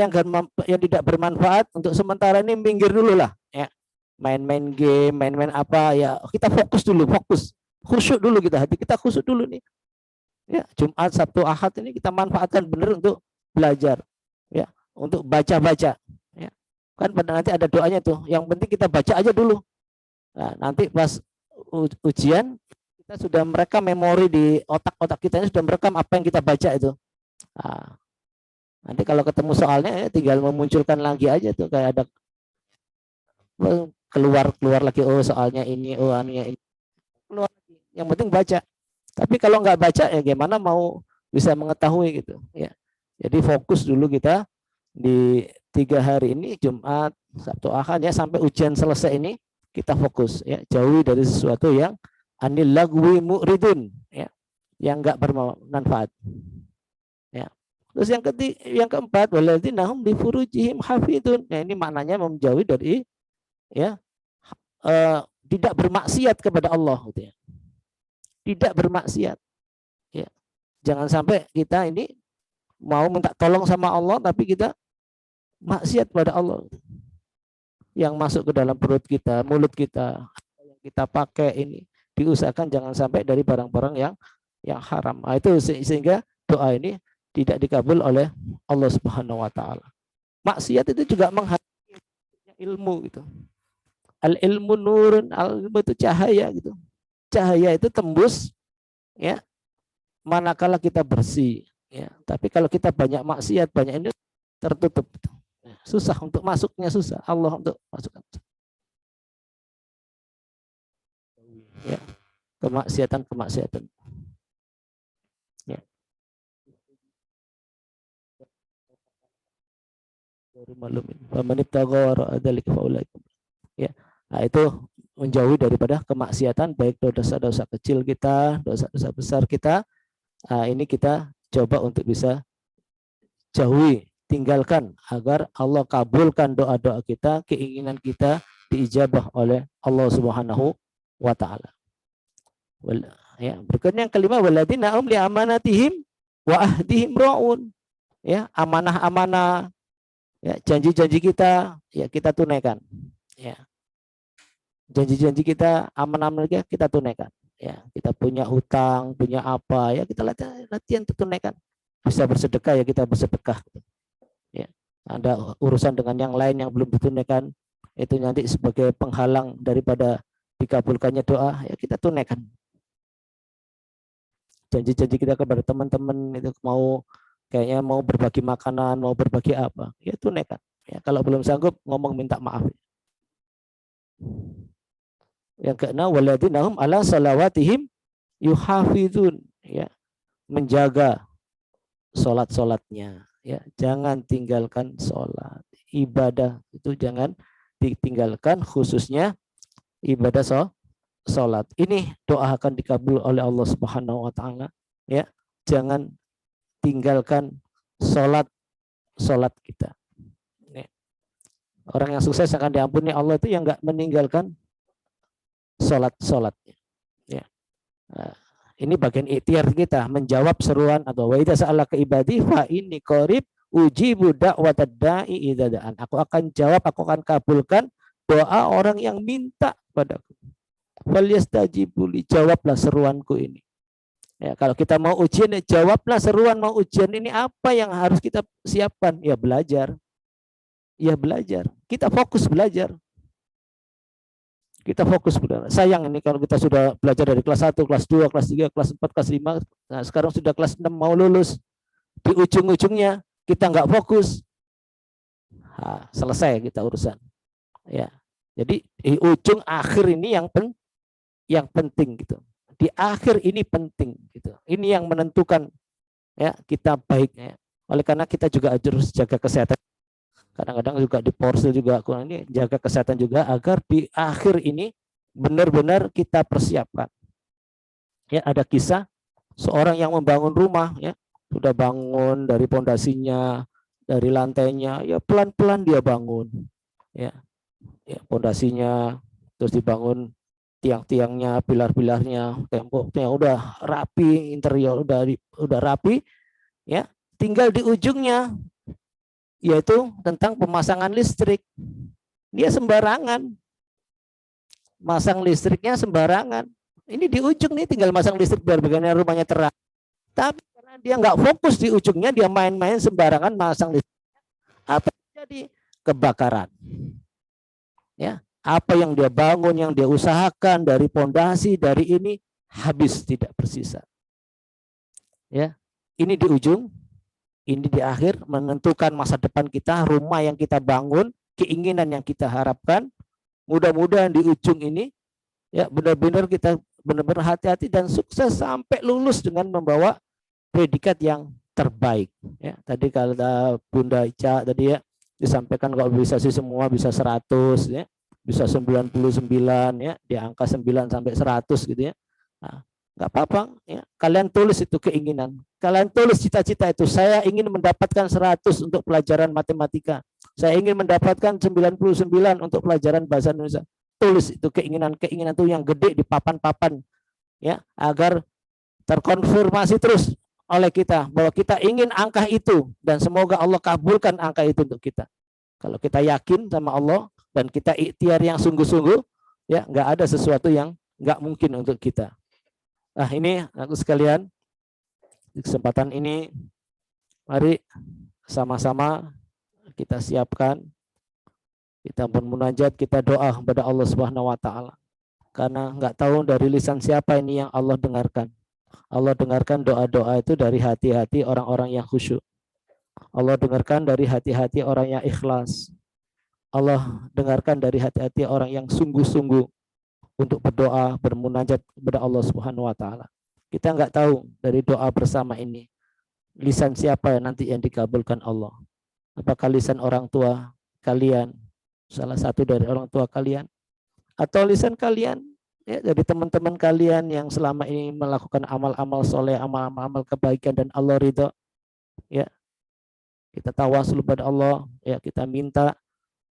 J: yang tidak bermanfaat untuk sementara ini minggir dulu lah. Ya. Main-main game, main-main apa ya, kita fokus dulu, fokus. Khusyuk dulu kita, hati kita khusyuk dulu nih. Ya, Jumat, Sabtu, Ahad ini kita manfaatkan benar untuk belajar. Ya, untuk baca-baca. Ya. Kan pada nanti ada doanya tuh. Yang penting kita baca aja dulu. Nah, nanti pas ujian kita sudah merekam memori di otak-otak kita ini, sudah merekam apa yang kita baca itu. Nah, nanti kalau ketemu soalnya ya tinggal memunculkan lagi aja tuh, kayak ada keluar lagi, oh soalnya ini, oh anunya ini, keluar lagi. Yang penting baca. Tapi kalau nggak baca ya gimana mau bisa mengetahui gitu ya. Jadi fokus dulu kita di 3 hari ini, Jumat, Sabtu, Ahad ya, sampai ujian selesai ini kita fokus ya, jauhi dari sesuatu yang anil lagwi mu'ridun ya, yang enggak bermanfaat. Ya. Terus yang keempat, walladzina hum li furujihim hafidun. Nah, ini maknanya menjauhi dari ya tidak bermaksiat kepada Allah gitu ya. Tidak bermaksiat. Ya. Jangan sampai kita ini mau minta tolong sama Allah tapi kita maksiat pada Allah. Yang masuk ke dalam perut kita, mulut kita, yang kita pakai ini diusahakan jangan sampai dari barang-barang yang haram. Nah, itu sehingga doa ini tidak dikabul oleh Allah Subhanahu wa taala. Maksiat itu juga menghalangi ilmu gitu. Al ilmu nurun, al ilmu itu cahaya gitu. Cahaya itu tembus ya manakala kita bersih ya. Tapi kalau kita banyak maksiat, banyak ini tertutup. Susah untuk masuknya, susah. Allah untuk masukkan. Ya, kemaksiatan. Ya. Ya. Nah, itu menjauhi daripada kemaksiatan, baik dosa-dosa kecil kita, dosa-dosa besar kita. Nah, ini kita coba untuk bisa jauhi, tinggalkan agar Allah kabulkan doa-doa kita, keinginan kita diijabah oleh Allah Subhanahu wa taala. Ya, berikutnya yang kelima, walladzina hum li amanatihim wa ahdihim raun. Ya, amanah-amanah ya, janji-janji kita ya kita tunaikan. Ya. Janji-janji kita, amanah kita tunaikan. Ya, kita punya hutang, punya apa ya kita latihan tunaikan. Bisa bersedekah ya kita bersedekah. Ya, ada urusan dengan yang lain yang belum ditunaikan, itu nanti sebagai penghalang daripada dikabulkannya doa, ya kita tunaikan. Janji-janji kita kepada teman-teman itu kayaknya mau berbagi makanan, mau berbagi apa, ya tunaikan. Ya, kalau belum sanggup ngomong minta maaf. Yang keenam, walladzina hum ala salawatihim yuhafizun, ya, menjaga salat-salatnya. Ya, jangan tinggalkan sholat. Ibadah itu jangan ditinggalkan, khususnya ibadah sholat. Ini doa akan dikabul oleh Allah Subhanahu wa taala. Ya, jangan tinggalkan sholat kita. Ini. Orang yang sukses akan diampuni Allah itu yang enggak meninggalkan sholatnya. Ya. Ini bagian ikhtiar kita menjawab seruan atau wa idza sa'alaka ibadi fa inni qarib ujibu da'watad da'i idza da'an. Aku akan jawab, aku akan kabulkan doa orang yang minta padaku. Falyastajibu li, jawablah seruanku ini. Ya, kalau kita mau ujian, ya jawablah seruan mau ujian ini, apa yang harus kita siapkan? Ya belajar. Ya belajar. Kita fokus belajar. Kita fokus belajar. Sayang ini kalau kita sudah belajar dari kelas 1, kelas 2, kelas 3, kelas 4, kelas 5, nah sekarang sudah kelas 6 mau lulus. Di ujung-ujungnya kita nggak fokus. Nah, selesai kita urusan. Ya. Jadi di ujung akhir ini yang penting gitu. Di akhir ini penting gitu. Ini yang menentukan ya kita baiknya. Oleh karena kita juga harus jaga kesehatan. Kadang-kadang juga di porsil juga kurang, ini jaga kesehatan juga agar di akhir ini benar-benar kita persiapkan. Ya, ada kisah seorang yang membangun rumah ya, sudah bangun dari pondasinya, dari lantainya, ya pelan-pelan dia bangun. Ya. Ya, pondasinya, terus dibangun tiang-tiangnya, pilar-pilarnya, temboknya udah rapi, interior udah rapi, ya. Tinggal di ujungnya yaitu tentang pemasangan listrik. Dia sembarangan. Masang listriknya sembarangan. Ini di ujung nih tinggal masang listrik biar bagaimana rumahnya terang. Tapi karena dia nggak fokus di ujungnya, dia main-main sembarangan masang listrik. Apa jadi kebakaran. Ya, Apa yang dia bangun, yang dia usahakan dari pondasi, dari ini habis tidak bersisa. Ya, ini di ujung, ini di akhir, menentukan masa depan kita, rumah yang kita bangun, keinginan yang kita harapkan. Mudah-mudahan di ujung ini ya benar-benar kita benar-benar hati-hati dan sukses sampai lulus dengan membawa predikat yang terbaik. Ya, tadi kalau Bunda Ica tadi ya disampaikan kalau bisa sih semua bisa 100 ya, bisa 99 ya, di angka 9 sampai 100 gitu ya. Nah, nggak apa-apa ya. Kalian tulis itu keinginan. Kalian tulis cita-cita itu. Saya ingin mendapatkan 100 untuk pelajaran matematika. Saya ingin mendapatkan 99 untuk pelajaran bahasa Indonesia. Tulis itu keinginan-keinginan itu yang gede di papan-papan ya, agar terkonfirmasi terus oleh kita bahwa kita ingin angka itu dan semoga Allah kabulkan angka itu untuk kita. Kalau kita yakin sama Allah dan kita ikhtiar yang sungguh-sungguh, ya nggak ada sesuatu yang nggak mungkin untuk kita. Nah ini aku sekalian, di kesempatan ini mari sama-sama kita siapkan, kita bermunajat, kita doa kepada Allah Subhanahu Wa Taala. Karena nggak tahu dari lisan siapa ini yang Allah dengarkan. Allah dengarkan doa-doa itu dari hati-hati orang-orang yang khusyuk. Allah dengarkan dari hati-hati orang yang ikhlas. Allah dengarkan dari hati-hati orang yang sungguh-sungguh untuk berdoa, bermunajat kepada Allah Subhanahu Wa Taala. Kita nggak tahu dari doa bersama ini lisan siapa nanti yang dikabulkan Allah. Apakah lisan orang tua kalian, salah satu dari orang tua kalian, atau lisan kalian ya, dari teman-teman kalian yang selama ini melakukan amal-amal soleh, amal-amal kebaikan dan Allah ridho. Ya, kita tawasul kepada Allah, ya kita minta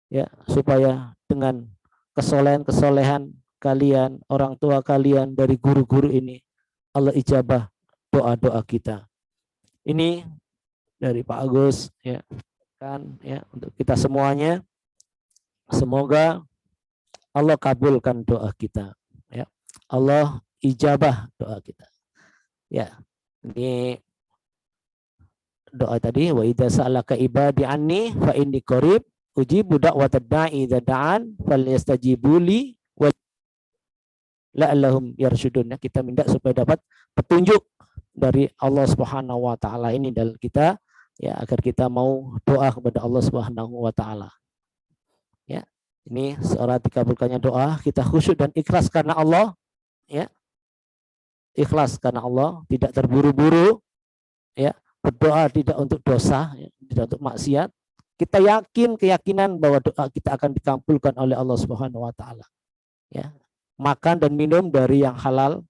J: ya supaya dengan kesolehan-kesolehan kalian, orang tua kalian, dari guru-guru ini, Allah ijabah doa-doa kita. Ini dari Pak Agus ya, kan ya untuk kita semuanya. Semoga Allah kabulkan doa kita ya. Allah ijabah doa kita. Ya. Ini doa tadi, wa idza sa'alaka ibadi anni fa inni qarib ujibu da'watad da'i idza da'an falyastajibu li wa la'allahum yarsyudun. Kita minta supaya dapat petunjuk dari Allah Subhanahu wa taala ini dalam kita ya, agar kita mau doa kepada Allah Subhanahu wa taala. Ya. Ini seorang dikabulkannya doa, kita khusyuk dan ikhlas karena Allah ya. Ikhlas karena Allah, tidak terburu-buru ya. Berdoa tidak untuk dosa, ya, tidak untuk maksiat. Kita yakin keyakinan bahwa doa kita akan dikabulkan oleh Allah Subhanahu wa taala. Ya. Makan dan minum dari yang halal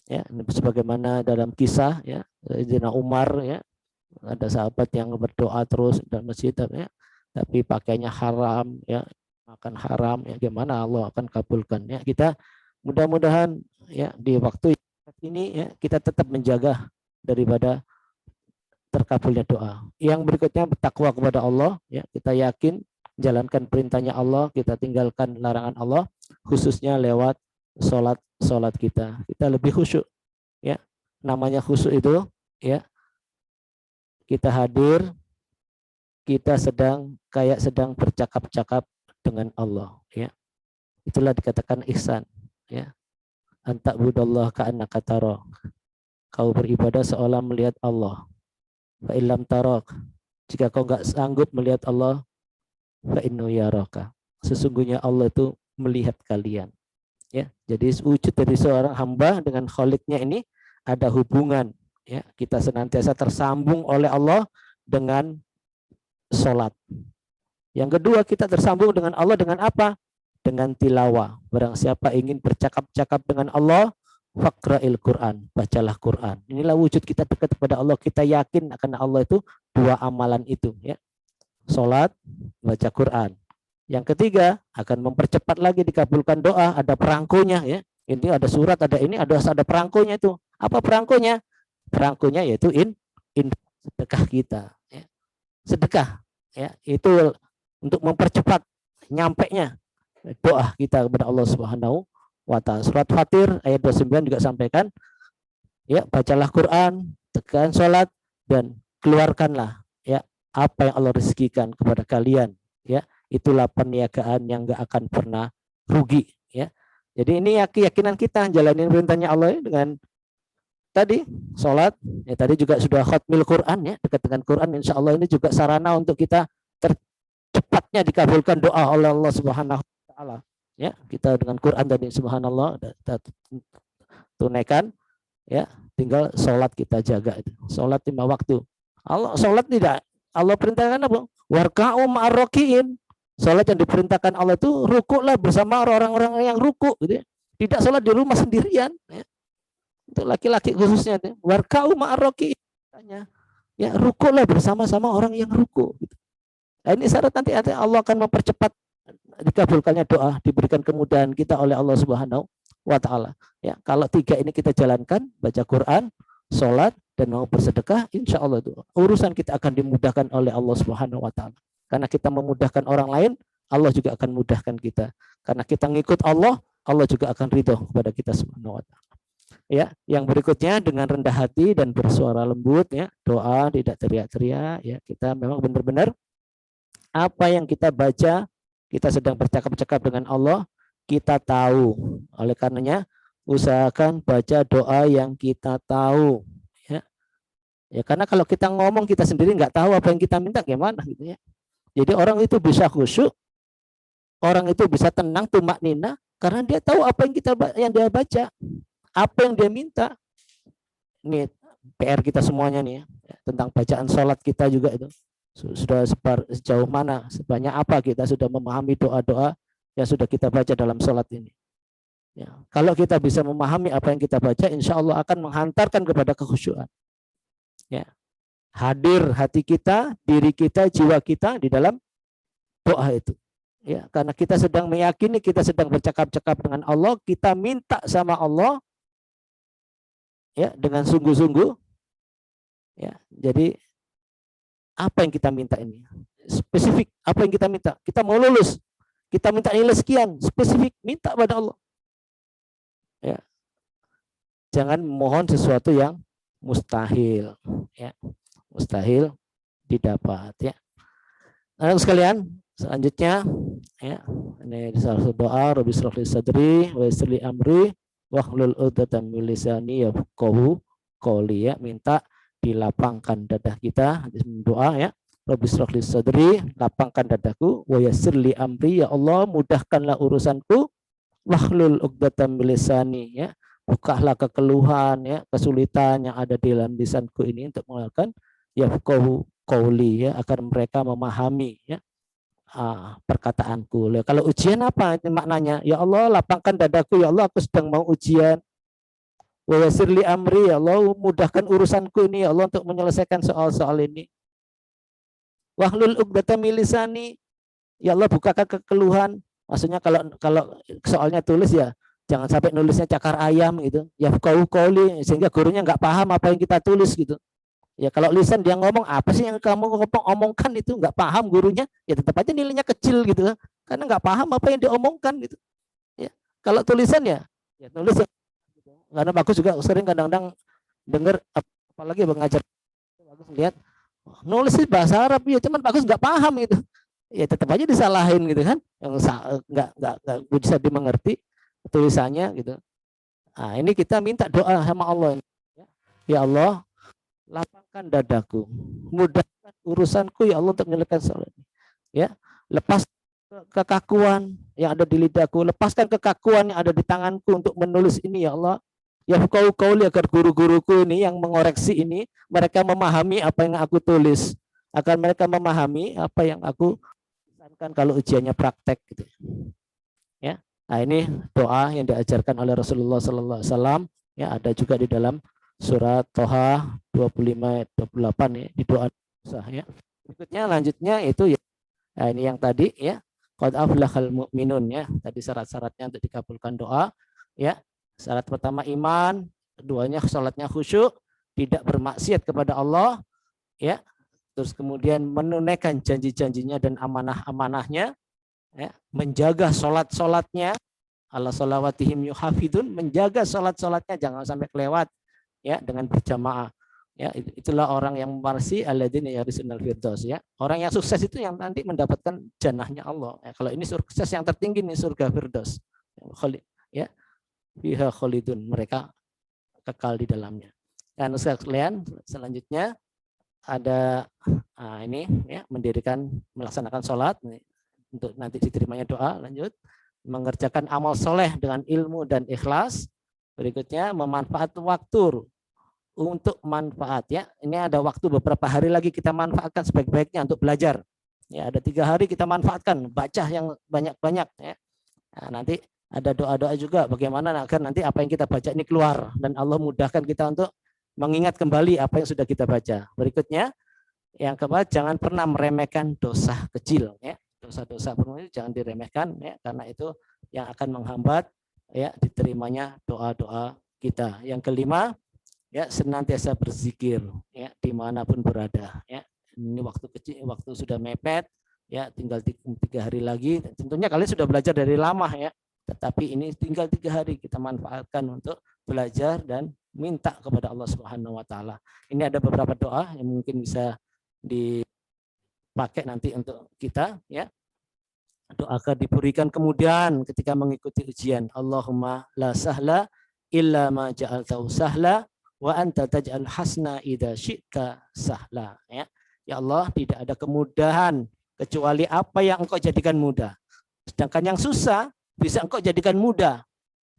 J: ya, sebagaimana dalam kisah ya Sayyidina Umar ya, ada sahabat yang berdoa terus dalam masjid ya, tapi pakainya haram ya, makan haram ya, gimana Allah akan kabulkan ya. Kita mudah-mudahan ya di waktu ini ya kita tetap menjaga daripada terkabulnya doa. Yang berikutnya bertakwa kepada Allah ya, kita yakin jalankan perintahnya Allah, kita tinggalkan larangan Allah, khususnya lewat sholat kita lebih khusyuk ya. Namanya khusyuk itu ya, kita hadir, kita sedang bercakap-cakap dengan Allah ya. Itulah dikatakan ihsan ya. Anta'budallah ka'annaka tarah. Kau beribadah seolah melihat Allah. Fa illam tarak, jika kau enggak sanggup melihat Allah, fa innahu yaraka, sesungguhnya Allah itu melihat kalian. Ya, jadi wujud dari seorang hamba dengan Khaliknya ini ada hubungan ya, kita senantiasa tersambung oleh Allah dengan sholat. Yang kedua, kita tersambung dengan Allah dengan apa? Dengan tilawah. Barang siapa ingin bercakap-cakap dengan Allah, faqra'il Quran, bacalah Quran. Inilah wujud kita dekat kepada Allah. Kita yakin akan Allah itu dua amalan itu ya. Sholat, baca Quran. Yang ketiga, akan mempercepat lagi dikabulkan doa, ada perangkonya ya. Ini ada surat, ada ini, ada perangkonya itu. Apa perangkonya? Perangkonya yaitu sedekah kita ya. Sedekah ya, itu untuk mempercepat nyampainya doa kita kepada Allah Subhanahu wa taala. Surat Fatir ayat 29 juga sampaikan ya, bacalah Quran, tekan sholat, dan keluarkanlah ya apa yang Allah rezekikan kepada kalian ya. Itulah perniagaan yang enggak akan pernah rugi ya. Jadi ini keyakinan kita jalanin perintahnya Allah ya, dengan tadi sholat ya, tadi juga sudah khatmil Quran ya, dekat dengan Quran, insya Allah ini juga sarana untuk kita tercepatnya dikabulkan doa oleh Allah Subhanahu wa taala ya. Kita dengan Quran tadi subhanallah kita tunaikan ya, tinggal sholat kita jaga itu. Sholat 5 waktu. Allah sholat tidak, Allah perintahkan apa? Warka'u ma'arrokiin. Sholat yang diperintahkan Allah itu rukuklah bersama orang-orang yang rukuk gitu ya. Tidak sholat di rumah sendirian ya. Untuk laki-laki khususnya itu. Warka'u ma'arrokiin. Ya, rukuklah bersama-sama orang yang rukuk gitu. Nah, ini syarat nanti Allah akan mempercepat dikabulkannya doa, diberikan kemudahan kita oleh Allah Subhanahu wa taala. Ya, kalau 3 ini kita jalankan, baca Quran, sholat, dan mau bersedekah, insya Allah itu urusan kita akan dimudahkan oleh Allah Subhanahu wa taala. Karena kita memudahkan orang lain, Allah juga akan mudahkan kita. Karena kita ngikut Allah, Allah juga akan ridho kepada kita Subhanahu wa taala. Ya, yang berikutnya dengan rendah hati dan bersuara lembut ya, doa tidak teriak-teriak ya. Kita memang benar-benar apa yang kita baca, kita sedang bercakap-cakap dengan Allah, kita tahu. Oleh karenanya usahakan baca doa yang kita tahu ya. Ya, karena kalau kita ngomong kita sendiri nggak tahu apa yang kita minta gimana gitu ya. Jadi orang itu bisa khusyuk, orang itu bisa tenang, tumak nina, karena dia tahu apa yang dia baca, apa yang dia minta. Ini PR kita semuanya nih ya, tentang bacaan sholat kita juga itu. Sudah sejauh mana, sebanyak apa kita sudah memahami doa-doa yang sudah kita baca dalam sholat ini. Ya, kalau kita bisa memahami apa yang kita baca, insya Allah akan menghantarkan kepada kekhusyuan. Ya. Hadir hati kita, diri kita, jiwa kita di dalam doa itu. Ya, karena kita sedang meyakini, kita sedang bercakap-cakap dengan Allah, kita minta sama Allah ya dengan sungguh-sungguh. Ya, jadi apa yang kita minta ini? Spesifik, apa yang kita minta? Kita mau lulus, kita minta nilai sekian, spesifik, minta pada Allah. Ya. Jangan mohon sesuatu yang mustahil, ya. Mustahil didapat ya. Anak sekalian, selanjutnya ya, ini salah satu doa, Rabbi shrah li sadri wa yassir li amri wahlul 'uqdatam min lisani yafqahu qawli ya, minta dilapangkan dadah kita, doa ya. Rabbi shrah li sadri, lapangkan dadaku, wa yassir li amri, ya Allah mudahkanlah urusanku, wahlul 'uqdatam min lisani ya, bukalah kekeluhan ya, kesulitan yang ada di dalam lisanku ini untuk melakukan yafqahu qauli ya, agar mereka memahami ya perkataanku. Kalau ujian apa maknanya? Ya Allah lapangkan dadaku, ya Allah aku sedang mau ujian. Wa yassir li amri, ya Allah mudahkan urusanku ini ya Allah untuk menyelesaikan soal-soal ini. Wahlul 'uqdatam min lisani, ya Allah bukakan kekeluhan. Maksudnya kalau soalnya tulis ya jangan sampai nulisnya cakar ayam gitu. Yafqahu qauli, sehingga gurunya nggak paham apa yang kita tulis gitu. Ya kalau lisan dia ngomong apa sih yang kamu omongkan itu nggak paham gurunya, ya tetap aja nilainya kecil gitu, karena nggak paham apa yang diomongkan gitu. Ya kalau tulisan ya tulis ya, karena bagus juga sering kadang-kadang dengar apalagi mengajar bagus lihat nulis bahasa Arab ya cuman bagus nggak paham gitu, ya tetap aja disalahin gitu kan, yang nggak bisa dimengerti tulisannya gitu. Nah ini kita minta doa sama Allah, ya Allah lapangkan dadaku, mudahkan urusanku ya Allah untuk menyelesaikan soal ini. Ya, lepas kekakuan yang ada di lidahku, lepaskan kekakuan yang ada di tanganku untuk menulis ini ya Allah. Ya kau agar guru-guruku ini yang mengoreksi ini, mereka memahami apa yang aku tulis, agar mereka memahami apa yang aku tuliskan kalau ujiannya praktek gitu. Ya. Nah, ini doa yang diajarkan oleh Rasulullah sallallahu alaihi wasallam, ya ada juga di dalam surat Toha 25-28 ya, di doa ya. Berikutnya lanjutnya itu ya, nah ini yang tadi ya, qad aflahal mu'minun ya, tadi syarat-syaratnya untuk dikabulkan doa ya. Syarat pertama iman, keduanya salatnya khusyuk, tidak bermaksiat kepada Allah ya. Terus kemudian menunaikan janji-janjinya dan amanah-amanahnya ya, menjaga salat-salatnya, ala salawatihim yuhafidun, menjaga salat-salatnya jangan sampai kelewat ya dengan berjamaah. Ya, itulah orang yang marsi alladzina yarisunal firdaus ya. Orang yang sukses itu yang nanti mendapatkan jannahnya Allah. Ya, kalau ini sukses yang tertinggi nih surga firdaus. Ya, fiha khalidun, mereka kekal di dalamnya. Dan sekalian selanjutnya ada ini ya, mendirikan melaksanakan sholat untuk nanti diterimanya doa. Lanjut, mengerjakan amal soleh dengan ilmu dan ikhlas. Berikutnya memanfaatkan waktu untuk manfaat ya. Ini ada waktu beberapa hari lagi kita manfaatkan sebaik-baiknya untuk belajar. Ya, ada 3 hari kita manfaatkan baca yang banyak-banyak ya. Nah, nanti ada doa-doa juga bagaimana agar nanti apa yang kita baca ini keluar dan Allah mudahkan kita untuk mengingat kembali apa yang sudah kita baca. Berikutnya yang keempat, jangan pernah meremehkan dosa kecil ya. Dosa-dosa itu jangan diremehkan ya, karena itu yang akan menghambat ya diterimanya doa-doa kita. Yang kelima, ya senantiasa berzikir ya dimanapun berada ya. Ini waktu kecil, waktu sudah mepet ya, tinggal 3 hari lagi. Tentunya kalian sudah belajar dari lama ya, tetapi ini tinggal 3 hari kita manfaatkan untuk belajar dan minta kepada Allah Subhanahu wa taala. Ini ada beberapa doa yang mungkin bisa dipakai nanti untuk kita ya. Doa agar diberikan kemudahan ketika mengikuti ujian. Allahumma la sahla illa ma ja'altahu sahla wa anta taj'al hasna idza syi'ta sahla ya. Ya Allah, tidak ada kemudahan kecuali apa yang Engkau jadikan mudah. Sedangkan yang susah bisa Engkau jadikan mudah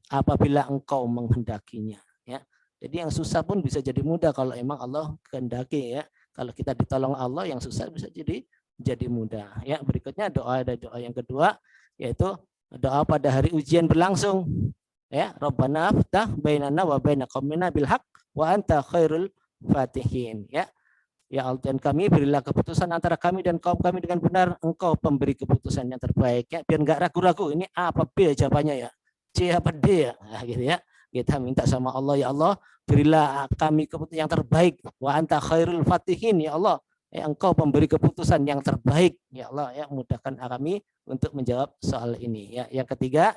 J: apabila Engkau menghendakinya ya. Jadi yang susah pun bisa jadi mudah kalau emang Allah kehendaki ya. Kalau kita ditolong Allah, yang susah bisa jadi mudah ya. Berikutnya ada doa yang kedua, yaitu doa pada hari ujian berlangsung ya. Rabbana aftah bainana wa baina qaumina bil haqq wa anta khairul fatihin ya. Ya Allah, dan kami berilah keputusan antara kami dan kaum kami dengan benar, Engkau pemberi keputusan yang terbaik ya. Biar enggak ragu-ragu ini apa B jawabannya ya, C apa D ya, nah, gitu ya. Kita minta sama Allah, ya Allah berilah kami keputusan yang terbaik, wa anta khairul fatihin ya Allah. Ya, Engkau pemberi keputusan yang terbaik ya Allah ya, mudahkan kami untuk menjawab soal ini ya. Yang ketiga,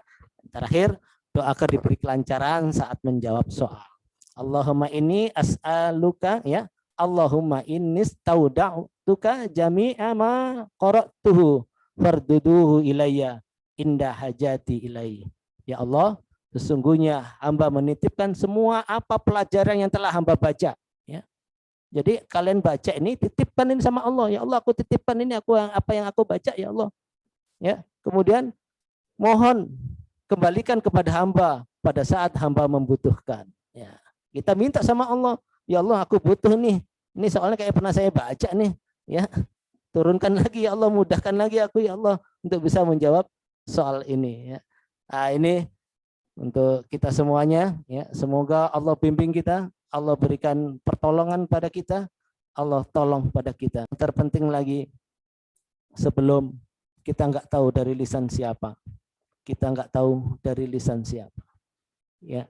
J: terakhir, doa agar diberi kelancaran saat menjawab soal. Allahumma inni as'aluka ya, Allahumma inni stauda'tuka jami'a ma qara'tuhu farduduhu ilayya inda hajati ilaihi. Ya Allah, sesungguhnya hamba menitipkan semua apa pelajaran yang telah hamba baca ya. Jadi kalian baca ini, titipkan ini sama Allah. Ya Allah, aku titipkan ini, apa yang aku baca ya Allah. Ya. Kemudian mohon kembalikan kepada hamba pada saat hamba membutuhkan. Ya. Kita minta sama Allah, ya Allah aku butuh nih. Ini soalnya kayak pernah saya baca nih. Ya. Turunkan lagi ya Allah, mudahkan lagi aku ya Allah untuk bisa menjawab soal ini. Ya. Nah, ini untuk kita semuanya ya, semoga Allah bimbing kita, Allah berikan pertolongan pada kita, Allah tolong pada kita. Terpenting lagi, sebelum kita nggak tahu dari lisan siapa, kita nggak tahu dari lisan siapa ya,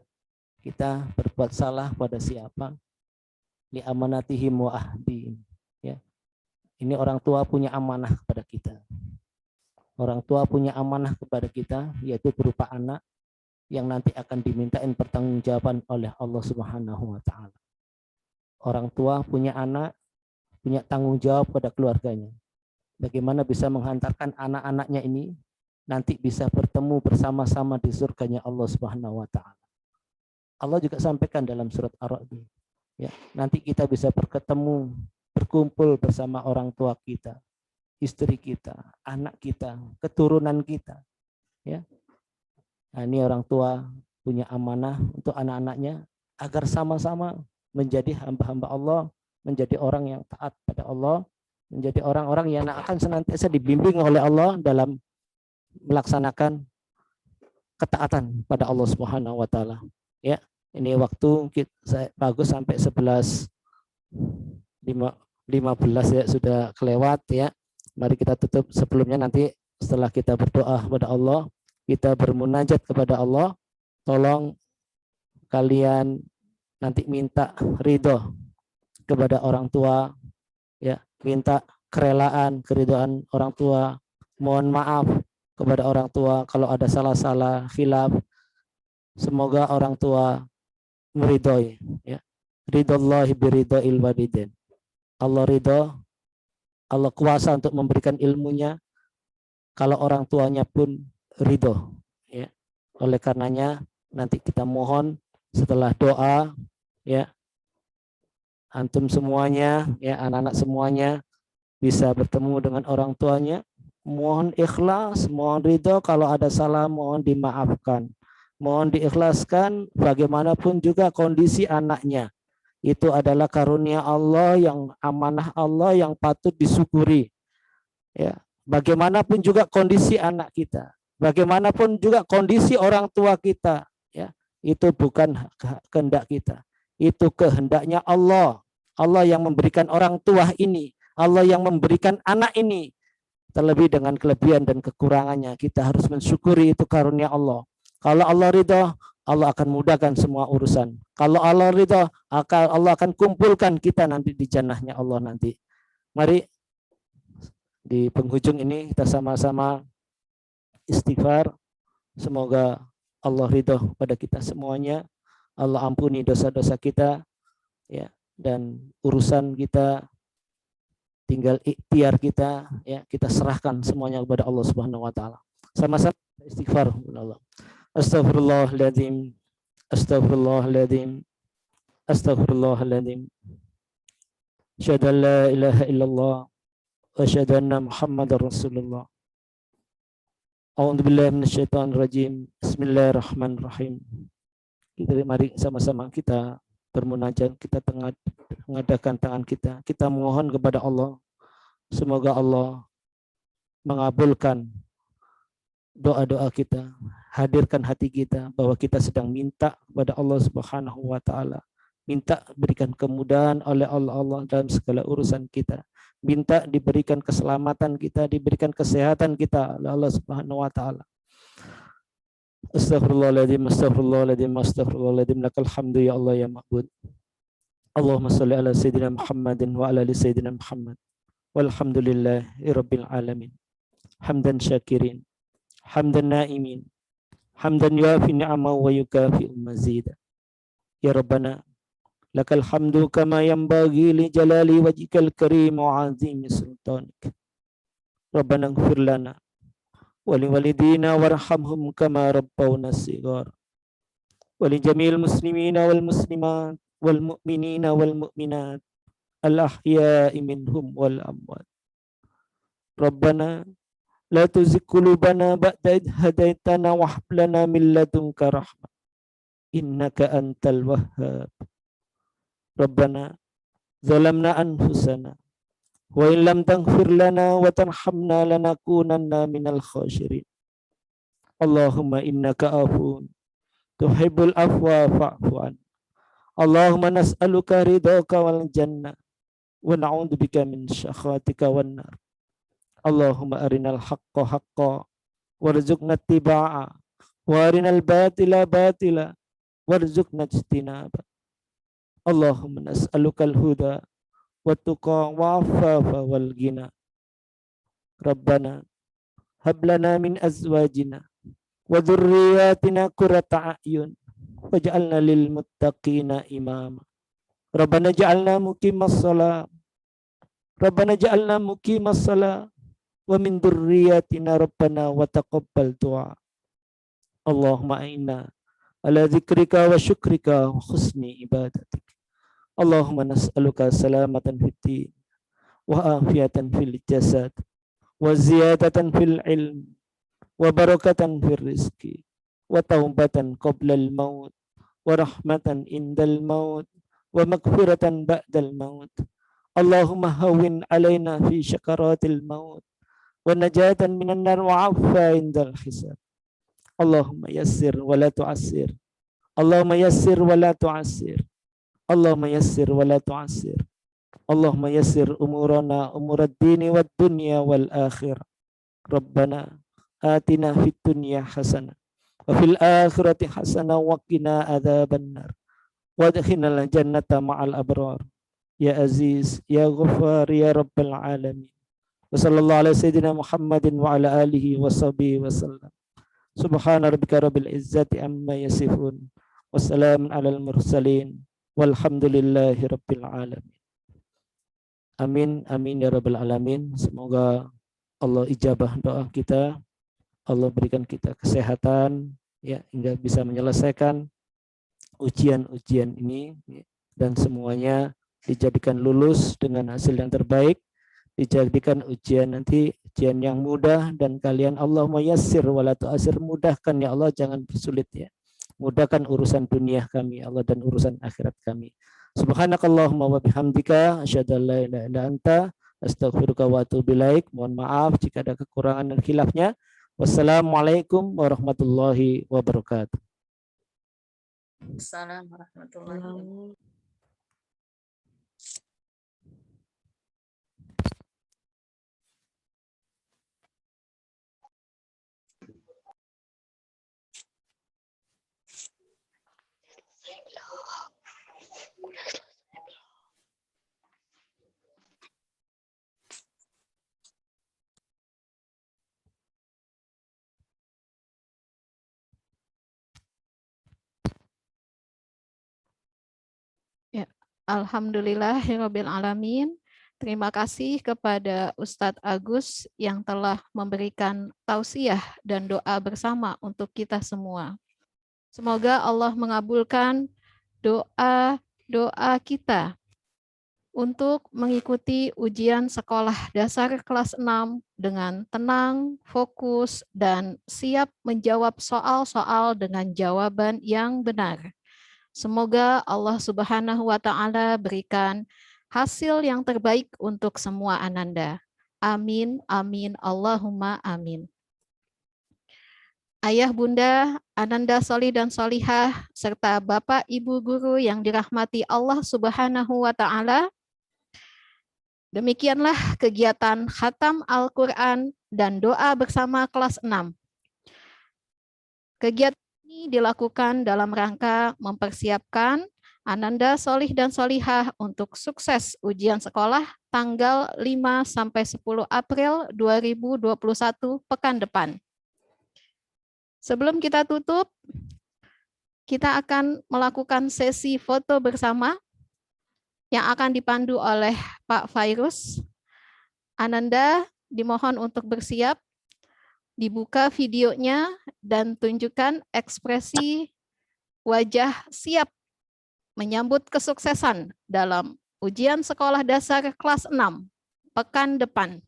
J: kita berbuat salah pada siapa, li amanatihim wa ahdi ya. Ini orang tua punya amanah kepada kita, orang tua punya amanah kepada kita, yaitu berupa anak yang nanti akan dimintain pertanggungjawaban oleh Allah Subhanahu wa taala. Orang tua punya anak, punya tanggung jawab pada keluarganya. Bagaimana bisa menghantarkan anak-anaknya ini nanti bisa bertemu bersama-sama di surganya Allah Subhanahu wa taala. Allah juga sampaikan dalam surat Ar-Ra'd ya, nanti kita bisa berketemu, berkumpul bersama orang tua kita, istri kita, anak kita, keturunan kita ya. Nah, ini orang tua punya amanah untuk anak-anaknya agar sama-sama menjadi hamba-hamba Allah, menjadi orang yang taat pada Allah, menjadi orang-orang yang akan senantiasa dibimbing oleh Allah dalam melaksanakan ketaatan pada Allah Subhanahu wa taala. Ya, ini waktu kita bagus sampai 11.15 ya, sudah kelewat ya. Mari kita tutup sebelumnya, nanti setelah kita berdoa kepada Allah, kita bermunajat kepada Allah, tolong kalian nanti minta ridho kepada orang tua, ya, minta kerelaan, keridhaan orang tua, mohon maaf kepada orang tua kalau ada salah-salah, khilaf. Semoga orang tua meridhoi, ya. ridallahi biridhail walidain. Allah ridho, Allah kuasa untuk memberikan ilmunya kalau orang tuanya pun ridho, ya. Oleh karenanya nanti kita mohon setelah doa, ya, antum semuanya, ya, anak-anak semuanya bisa bertemu dengan orang tuanya. Mohon ikhlas, mohon ridho, kalau ada salah mohon dimaafkan. Mohon diikhlaskan bagaimanapun juga kondisi anaknya. Itu adalah karunia Allah, yang amanah Allah yang patut disyukuri. Ya, bagaimanapun juga kondisi anak kita, bagaimanapun juga kondisi orang tua kita, ya, itu bukan kehendak kita. Itu kehendaknya Allah. Allah yang memberikan orang tua ini, Allah yang memberikan anak ini. Terlebih dengan kelebihan dan kekurangannya, kita harus mensyukuri itu karunia Allah. Kalau Allah ridho, Allah akan mudahkan semua urusan. Kalau Allah ridho, Allah akan kumpulkan kita nanti di jannahnya Allah nanti. Mari di penghujung ini kita sama-sama istighfar. Semoga Allah ridho pada kita semuanya. Allah ampuni dosa-dosa kita, ya, dan urusan kita tinggal ikhtiar kita, ya, kita serahkan semuanya kepada Allah Subhanahu wa taala. Sama-sama istighfar kepada Allah. Astaghfirullahaladzim, astaghfirullahaladzim, astaghfirullahaladzim. Asyhadu an la ilaha illallah wa asyhadu anna Muhammadar Rasulullah. A'udzubillahi minasyaitonir rajim. Bismillahirrahmanirrahim. Mari sama-sama kita bermunajat, kita mengadakan tangan kita. Kita mohon kepada Allah, semoga Allah mengabulkan doa-doa kita, hadirkan hati kita bahwa kita sedang minta kepada Allah Subhanahu wa taala. Minta berikan kemudahan oleh Allah dalam segala urusan kita. Minta diberikan keselamatan kita, diberikan kesehatan kita oleh Allah Subhanahu wa taala. Astaghfirullahaladzim, astaghfirullahaladzim, astaghfirullahaladzim. Lakal hamdu ya Allah ya ma'bud. Allahumma salli ala Sayyidina Muhammadin wa ala ali Sayyidina Muhammad. Walhamdulillahi Rabbil alamin. Hamdan syakirin, hamdan naimin, hamdan yuafi ni'ama wa yukafi mazida. Ya Rabbana, lakal hamdu kama yanbaghi li jalali wajhikal karim wa azimi sultanik. Rabbana ighfir lana waliwalidina warhamhum kama rabbawna shighar. Walijamil muslimina wal muslimat wal mu'minina wal mu'minat al ahya'i minhum wal amwat. Rabbana la tuzigh qulubana ba'da idh hadaitana wa hab lana min ladunka rahmah innaka antal wahhab. Rabbana zalamna anfusana wa in lam taghfir lana wa tarhamna lanakunanna minal khasirin. Allahumma innaka afuwun tuhibbul afwa fa'fu an. Allahumma nas'aluka ridhaka wal jannah wa na'udzubika min sakhatika wan nar. Allahumma arinal haqqa haqqa warzuqna ittiba'a wa arinal batila batila warzuqna ijtinaba. Allahumma nas'alukal huda wattuqa wa'afafa wal ghina. Rabbana hab lana min azwajina wa dhurriyyatina qurrata a'yun waj'alna lil muttaqina imama. Rabbana ja'alna muqimas shalah, Rabbana ja'alna muqimas shalah wa min dhurriyyatina rabbana wa taqabbal du'a. Allahumma inna ala dzikrika wa syukrika wa husni ibadatik. Allahumma nas'aluka salamatan fid din wa afiatan fil jasad wa ziyadatan fil ilm wa barakatan fil rizqi wa taubatan qabla al maut wa rahmatan indal maut wa maghfiratan ba'dal maut. Allahumma hawwin alaina fi syakaratil maut wa najatan minan nar wa 'afwa indal hisab. Allahumma yassir wa la tu'assir. Allahumma yassir wa la tu'assir. Allahumma yassir wa la tu'assir. Allahumma yassir umurana umurad dini wad dunya wal akhirah. Rabbana atina fid dunya hasanah wa fil akhirati hasanah wa qina adzaban nar. Wadkhilnal jannata ma'al abrar. Ya Aziz, ya Ghaffar, ya Rabbal alamin. Wa sallallahu ala sayyidina Muhammadin wa ala alihi wa sahbihi wa sallam. Subhana rabbika rabbil izzati amma yasifun. Wassalamun alal mursalin. Walhamdulillahi rabbil alamin. Amin, amin ya rabbal alamin. Semoga Allah ijabah doa kita, Allah berikan kita kesehatan ya hingga bisa menyelesaikan ujian-ujian ini ya, dan semuanya dijadikan lulus dengan hasil yang terbaik, dijadikan ujian nanti ujian yang mudah, dan kalian Allahumma yassir wala tu'asir, mudahkan ya Allah, jangan bersulit ya. Mudahkan urusan dunia kami Allah dan urusan akhirat kami. Subhanakallahumma wa bihamdika asyhadu an la ilaha illa anta astaghfiruka wa atubu ilaik. Mohon maaf jika ada kekurangan dan khilafnya. Wassalamualaikum warahmatullahi wabarakatuh.
E: Assalamualaikum warahmatullahi wabarakatuh.
C: Alhamdulillahirabbil alamin. Terima kasih kepada Ustadz Agus yang telah memberikan tausiah dan doa bersama untuk kita semua. Semoga Allah mengabulkan doa kita untuk mengikuti ujian sekolah dasar kelas 6 dengan tenang, fokus, dan siap menjawab soal-soal dengan jawaban yang benar. Semoga Allah Subhanahu wa Ta'ala berikan hasil yang terbaik untuk semua Ananda. Amin, amin, Allahumma amin. Ayah, Bunda, Ananda Solih dan Solihah, serta Bapak Ibu Guru yang dirahmati Allah Subhanahu wa Ta'ala, demikianlah kegiatan khatam Al-Quran dan doa bersama kelas 6. Kegiatan ini dilakukan dalam rangka mempersiapkan Ananda Solih dan Solihah untuk sukses ujian sekolah tanggal 5-10 April 2021 pekan depan. Sebelum kita tutup, kita akan melakukan sesi foto bersama yang akan dipandu oleh Pak Fairuz. Ananda dimohon untuk bersiap. Dibuka videonya dan tunjukkan ekspresi wajah siap menyambut kesuksesan dalam ujian sekolah dasar kelas 6 pekan depan.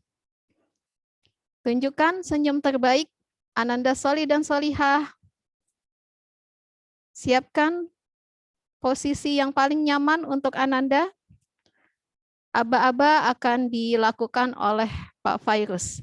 C: Tunjukkan senyum terbaik Ananda Solih dan Solihah. Siapkan posisi yang paling nyaman untuk Ananda. Aba-aba akan dilakukan oleh Pak Fairuz.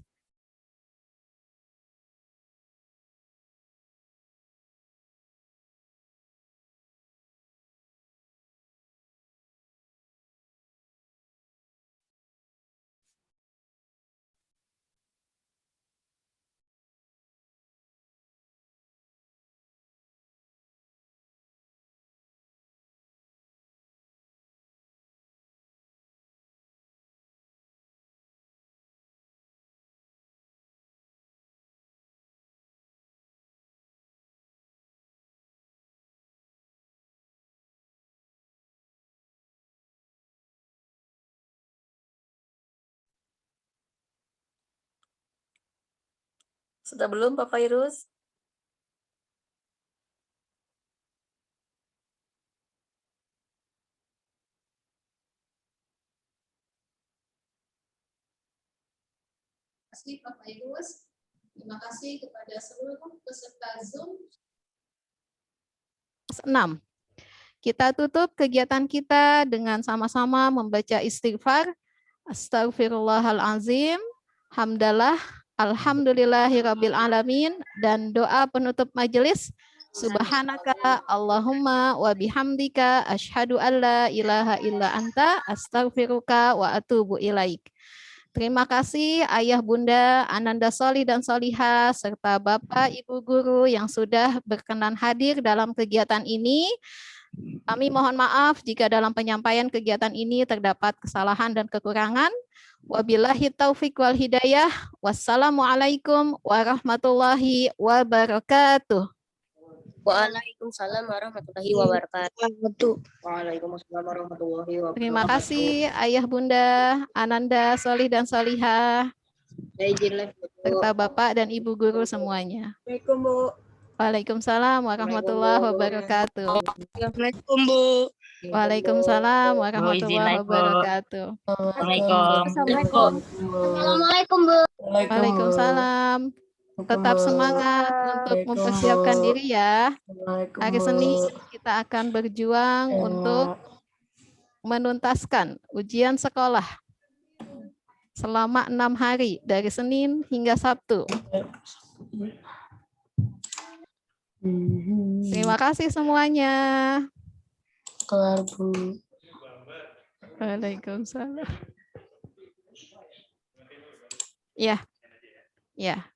E: Sudah belum Pak Fairuz?
C: Terima kasih Pak Fairuz. Terima kasih kepada seluruh peserta Zoom. 6. Kita tutup kegiatan kita dengan sama-sama membaca istighfar. Astaghfirullahalazim, hamdalah, alhamdulillahirabbil alamin, dan doa penutup majelis. Subhanaka Allahumma wa bihamdika asyhadu an la ilaha illa anta astaghfiruka wa atubu ilaik. Terima kasih Ayah, Bunda, Ananda Solih dan Solihah, serta Bapak Ibu Guru yang sudah berkenan hadir dalam kegiatan ini. Kami mohon maaf jika dalam penyampaian kegiatan ini terdapat kesalahan dan kekurangan. Wabillahi taufiq wal hidayah. Wassalamualaikum warahmatullahi wabarakatuh.
F: Waalaikumsalam warahmatullahi wabarakatuh.
D: Waalaikumsalam warahmatullahi wabarakatuh.
C: Terima kasih Ayah Bunda, Ananda, Solih dan Solihah, serta Bapak dan Ibu guru semuanya. Waalaikumsalam warahmatullahi wabarakatuh.
F: Assalamualaikum Bu.
C: Waalaikumsalam warahmatullahi wabarakatuh.
F: Assalamualaikum. Assalamualaikum Bu.
C: Waalaikumsalam. Tetap semangat untuk mempersiapkan diri ya. Hari Senin kita akan berjuang untuk menuntaskan ujian sekolah selama 6 hari dari Senin hingga Sabtu. Terima kasih semuanya.
F: Kelar Bu.
C: Waalaikumsalam. Ya, ya.